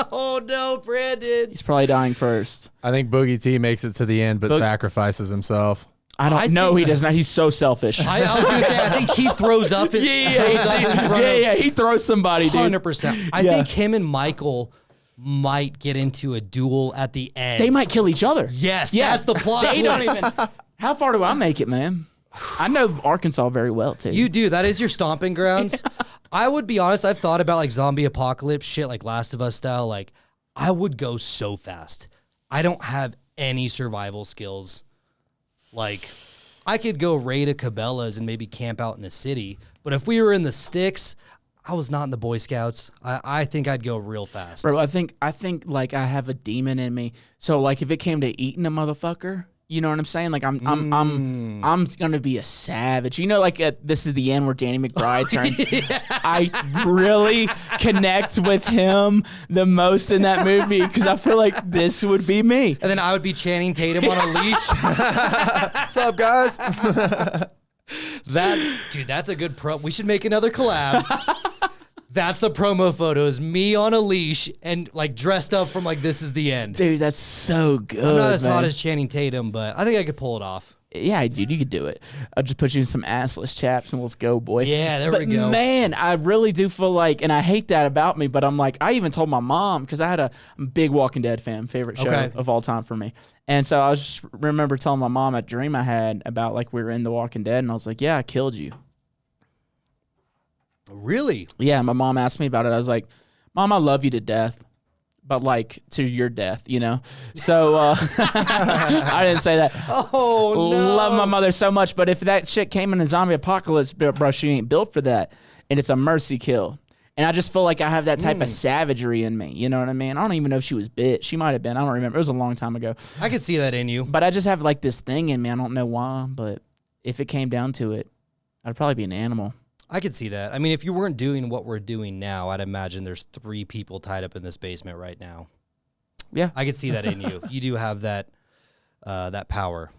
Speaker 2: Oh no, Brandon.
Speaker 1: He's probably dying first.
Speaker 3: I think Boogie T makes it to the end, but sacrifices himself.
Speaker 1: I don't know. He does not. He's so selfish.
Speaker 2: I was going to say, I think he throws up.
Speaker 1: He throws somebody, dude.
Speaker 2: 100%. I think him and Michael might get into a duel at the end.
Speaker 1: They might kill each other.
Speaker 2: Yes, that's the plot
Speaker 1: They don't
Speaker 2: twist.
Speaker 1: even. How far do I make it, man? I know Arkansas very well too.
Speaker 2: You do. That is your stomping grounds. I would be honest. I've thought about like zombie apocalypse shit, like Last of Us style. Like, I would go so fast. I don't have any survival skills. Like, I could go raid a Cabela's and maybe camp out in a city. But if we were in the sticks, I was not in the Boy Scouts. I think I'd go real fast.
Speaker 1: Bro, I think like I have a demon in me. So like if it came to eating a motherfucker, you know what I'm saying? Like I'm gonna be a savage. You know, like This Is the End where Danny McBride turns. I really connect with him the most in that movie because I feel like this would be me.
Speaker 2: And then I would be Channing Tatum on a leash.
Speaker 3: What's up, guys?
Speaker 2: That's a good pro. We should make another collab. That's the promo photo, is me on a leash and like dressed up from like This Is the End.
Speaker 1: Dude, that's so good.
Speaker 2: I'm not as
Speaker 1: man.
Speaker 2: hot as Channing Tatum, but I think I could pull it off.
Speaker 1: Yeah, dude, you could do it. I'll just put you in some assless chaps and let's go, boy.
Speaker 2: Yeah, there
Speaker 1: but
Speaker 2: we go.
Speaker 1: Man, I really do feel like, and I hate that about me, but I'm like, I even told my mom, because I'm a big Walking Dead fan, favorite show of all time for me. And so I just remember telling my mom a dream I had about like we were in The Walking Dead, and I was like, yeah, I killed you.
Speaker 2: Really?
Speaker 1: Yeah, my mom asked me about it. I was like, Mom, I love you to death, but like to your death, you know? So I didn't say that.
Speaker 2: Oh, no.
Speaker 1: Love my mother so much, but if that shit came in a zombie apocalypse, bro, she ain't built for that. And it's a mercy kill. And I just feel like I have that type of savagery in me. You know what I mean? I don't even know if she was bit. She might have been. I don't remember. It was a long time ago.
Speaker 2: I could see that in you.
Speaker 1: But I just have like this thing in me. I don't know why, but if it came down to it, I'd probably be an animal.
Speaker 2: I could see that. I mean, if you weren't doing what we're doing now, I'd imagine there's 3 people tied up in this basement right now.
Speaker 1: Yeah.
Speaker 2: I could see that in you. You do have that that power.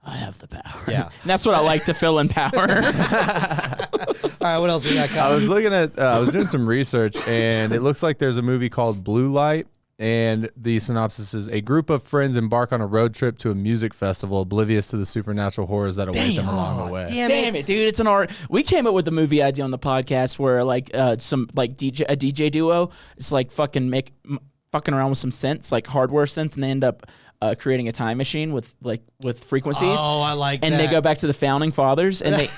Speaker 1: I have the power.
Speaker 2: Yeah.
Speaker 1: And that's what I like to fill in power.
Speaker 2: All right, what else we got?
Speaker 3: I was looking at, I was doing some research, and it looks like there's a movie called Blue Light, and the synopsis is: a group of friends embark on a road trip to a music festival, oblivious to the supernatural horrors that await them along the way.
Speaker 1: Damn it, dude! It's an art. We came up with a movie idea on the podcast where like some like a DJ duo. It's like fucking around with some synths, like hardware synths, and they end up creating a time machine with frequencies.
Speaker 2: Oh, I like that.
Speaker 1: And they go back to the founding fathers, and they.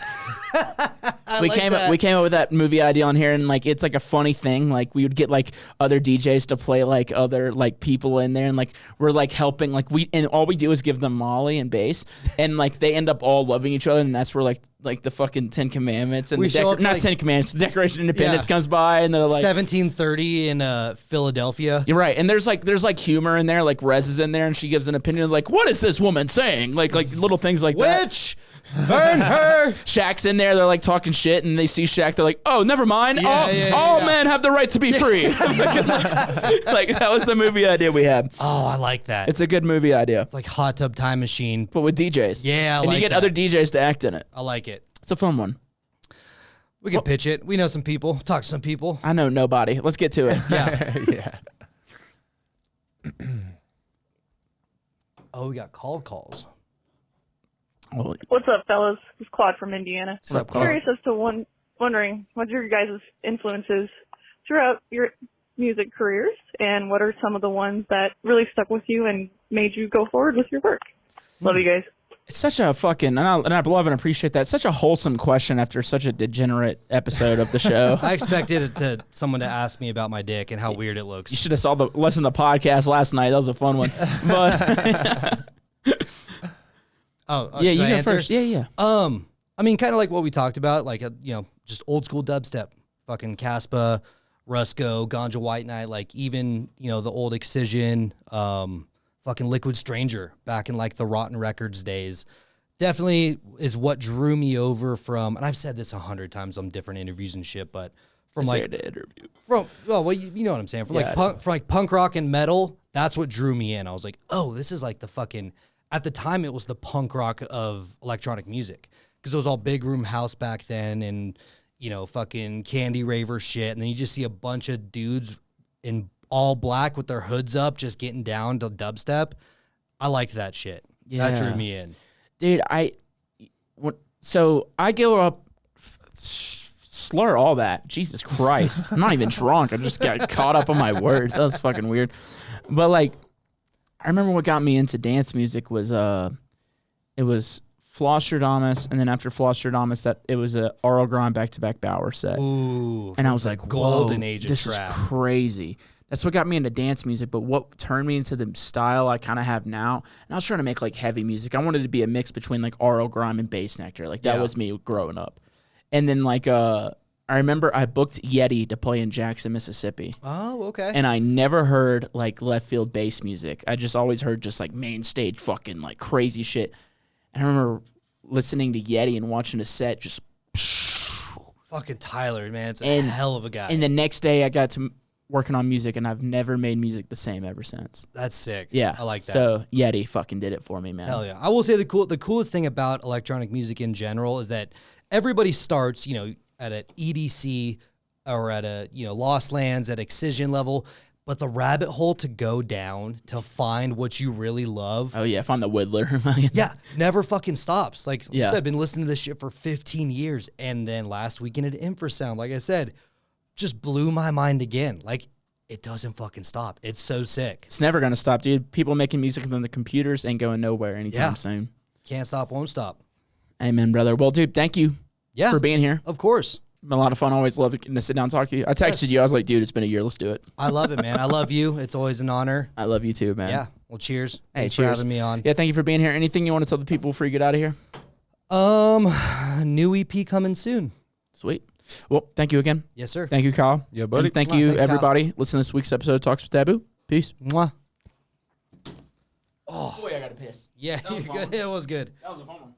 Speaker 1: We came up with that movie idea on here, and like it's like a funny thing. Like we would get like other DJs to play like other like people in there, and like we're like helping and all we do is give them Molly and bass, and like they end up all loving each other, and that's where like the fucking 10 Commandments and
Speaker 2: We show up to,
Speaker 1: not
Speaker 2: like-
Speaker 1: 10 Commandments, the Declaration of Independence comes by, and they're like
Speaker 2: 1730 in Philadelphia.
Speaker 1: You're right, and there's like humor in there, like Rez is in there, and she gives an opinion like, what is this woman saying? Like little things like that.
Speaker 2: Witch! Burn her!
Speaker 1: Shaq's in there, they're like talking shit, and they see Shaq, they're like, oh, never mind. All men have the right to be free. Like that was the movie idea we had.
Speaker 2: Oh, I like that.
Speaker 1: It's a good movie idea,
Speaker 2: It's like Hot Tub Time Machine.
Speaker 1: but with DJs.
Speaker 2: Yeah, I
Speaker 1: and
Speaker 2: like
Speaker 1: you get
Speaker 2: that.
Speaker 1: other DJs to act in it.
Speaker 2: I like it.
Speaker 1: It's a fun one.
Speaker 2: We can pitch it. We know some people. Talk to some people.
Speaker 1: I know nobody. Let's get to it.
Speaker 2: Yeah.
Speaker 3: Yeah.
Speaker 2: Oh, we got calls.
Speaker 1: Well,
Speaker 4: What's up, fellas? It's Claude from Indiana.
Speaker 1: What's up, Claude?
Speaker 4: Curious as to wondering what your guys' influences throughout your music careers, and what are some of the ones that really stuck with you and made you go forward with your work. Love you guys.
Speaker 1: It's such a fucking, and I love and appreciate that. It's such a wholesome question after such a degenerate episode of the show.
Speaker 2: I expected someone to ask me about my dick and how weird it looks.
Speaker 1: You should have listened to the podcast last night. That was a fun one. But
Speaker 2: Oh,
Speaker 1: yeah,
Speaker 2: should
Speaker 1: you
Speaker 2: I
Speaker 1: go
Speaker 2: answer?
Speaker 1: first. Yeah.
Speaker 2: I mean, kind of like what we talked about, like just old school dubstep fucking Caspa, Rusko, Ganja White Knight, like even, you know, the old Excision, fucking Liquid Stranger back in like the Rotten Records days. Definitely is what drew me over from, and I've said this 100 times on different interviews and shit, but from like
Speaker 1: the interview.
Speaker 2: from well, you know what I'm saying, from
Speaker 1: Yeah,
Speaker 2: like punk rock and metal, that's what drew me in. I was like, oh, this is like the fucking, at the time it was the punk rock of electronic music, because it was all big room house back then, and you know, fucking candy raver shit, and then you just see a bunch of dudes in all black with their hoods up just getting down to dubstep. I liked that shit. That drew me in.
Speaker 1: Dude, I grew up, slur all that. Jesus Christ. I'm not even drunk. I just got caught up on my words. That was fucking weird. But like, I remember what got me into dance music was, it was Flosstradamus, and then after Flosstradamus, it was a Aural Grind back-to-back Bauer set.
Speaker 2: Ooh.
Speaker 1: And I was like,
Speaker 2: golden
Speaker 1: whoa,
Speaker 2: age of
Speaker 1: this
Speaker 2: trap.
Speaker 1: is crazy. That's what got me into dance music, but what turned me into the style I kind of have now, and I was trying to make like heavy music. I wanted to be a mix between like Aural Grime and Bass Nectar. Like that was me growing up. And then like I remember I booked Yeti to play in Jackson, Mississippi.
Speaker 2: Oh, okay.
Speaker 1: And I never heard like left field bass music. I just always heard just like main stage fucking like crazy shit. And I remember listening to Yeti and watching a set just
Speaker 2: Fucking Tyler, man. It's a hell of a guy.
Speaker 1: And the next day I got to working on music, and I've never made music the same ever since.
Speaker 2: That's sick.
Speaker 1: Yeah.
Speaker 2: I like that.
Speaker 1: So Yeti fucking did it for me, man.
Speaker 2: Hell yeah. I will say the coolest thing about electronic music in general is that everybody starts, you know, at an EDC or at a, you know, Lost Lands at Excision level, but the rabbit hole to go down to find what you really love.
Speaker 1: Oh yeah, find the Whittler.
Speaker 2: Yeah, never fucking stops. Like I
Speaker 1: Yeah.
Speaker 2: said, I've been listening to this shit for 15 years. And then last weekend at Infrasound, like I said, just blew my mind again. Like, it doesn't fucking stop. It's so sick.
Speaker 1: It's never gonna stop, dude. People making music on the computers ain't going nowhere anytime
Speaker 2: Yeah.
Speaker 1: soon.
Speaker 2: Can't stop, won't stop.
Speaker 1: Amen, brother. Well, dude, thank you for being here.
Speaker 2: Of course.
Speaker 1: Been a lot of fun. Always love getting to sit down and talk to you. I texted you. I was like, dude, it's been a year. Let's do it.
Speaker 2: I love it, man. I love you. It's always an honor.
Speaker 1: I love you too, man.
Speaker 2: Yeah. Well, cheers.
Speaker 1: Hey,
Speaker 2: Thanks
Speaker 1: cheers
Speaker 2: for having me on.
Speaker 1: Yeah, thank you for being here. Anything you want to tell the people before you get out of here?
Speaker 2: New EP coming soon.
Speaker 1: Sweet. Well, thank you again.
Speaker 2: Yes, sir.
Speaker 1: Thank you, Kyle.
Speaker 3: Yeah, buddy.
Speaker 1: And thank
Speaker 2: Mwah.
Speaker 1: you,
Speaker 2: Thanks, Kyle.
Speaker 1: everybody. Listen to this week's episode of Talks with Taboo. Peace.
Speaker 2: Mwah.
Speaker 1: Oh, boy, I got to piss.
Speaker 2: Yeah,
Speaker 1: was
Speaker 2: you're
Speaker 1: fun.
Speaker 2: good. It was good.
Speaker 1: That was a fun one.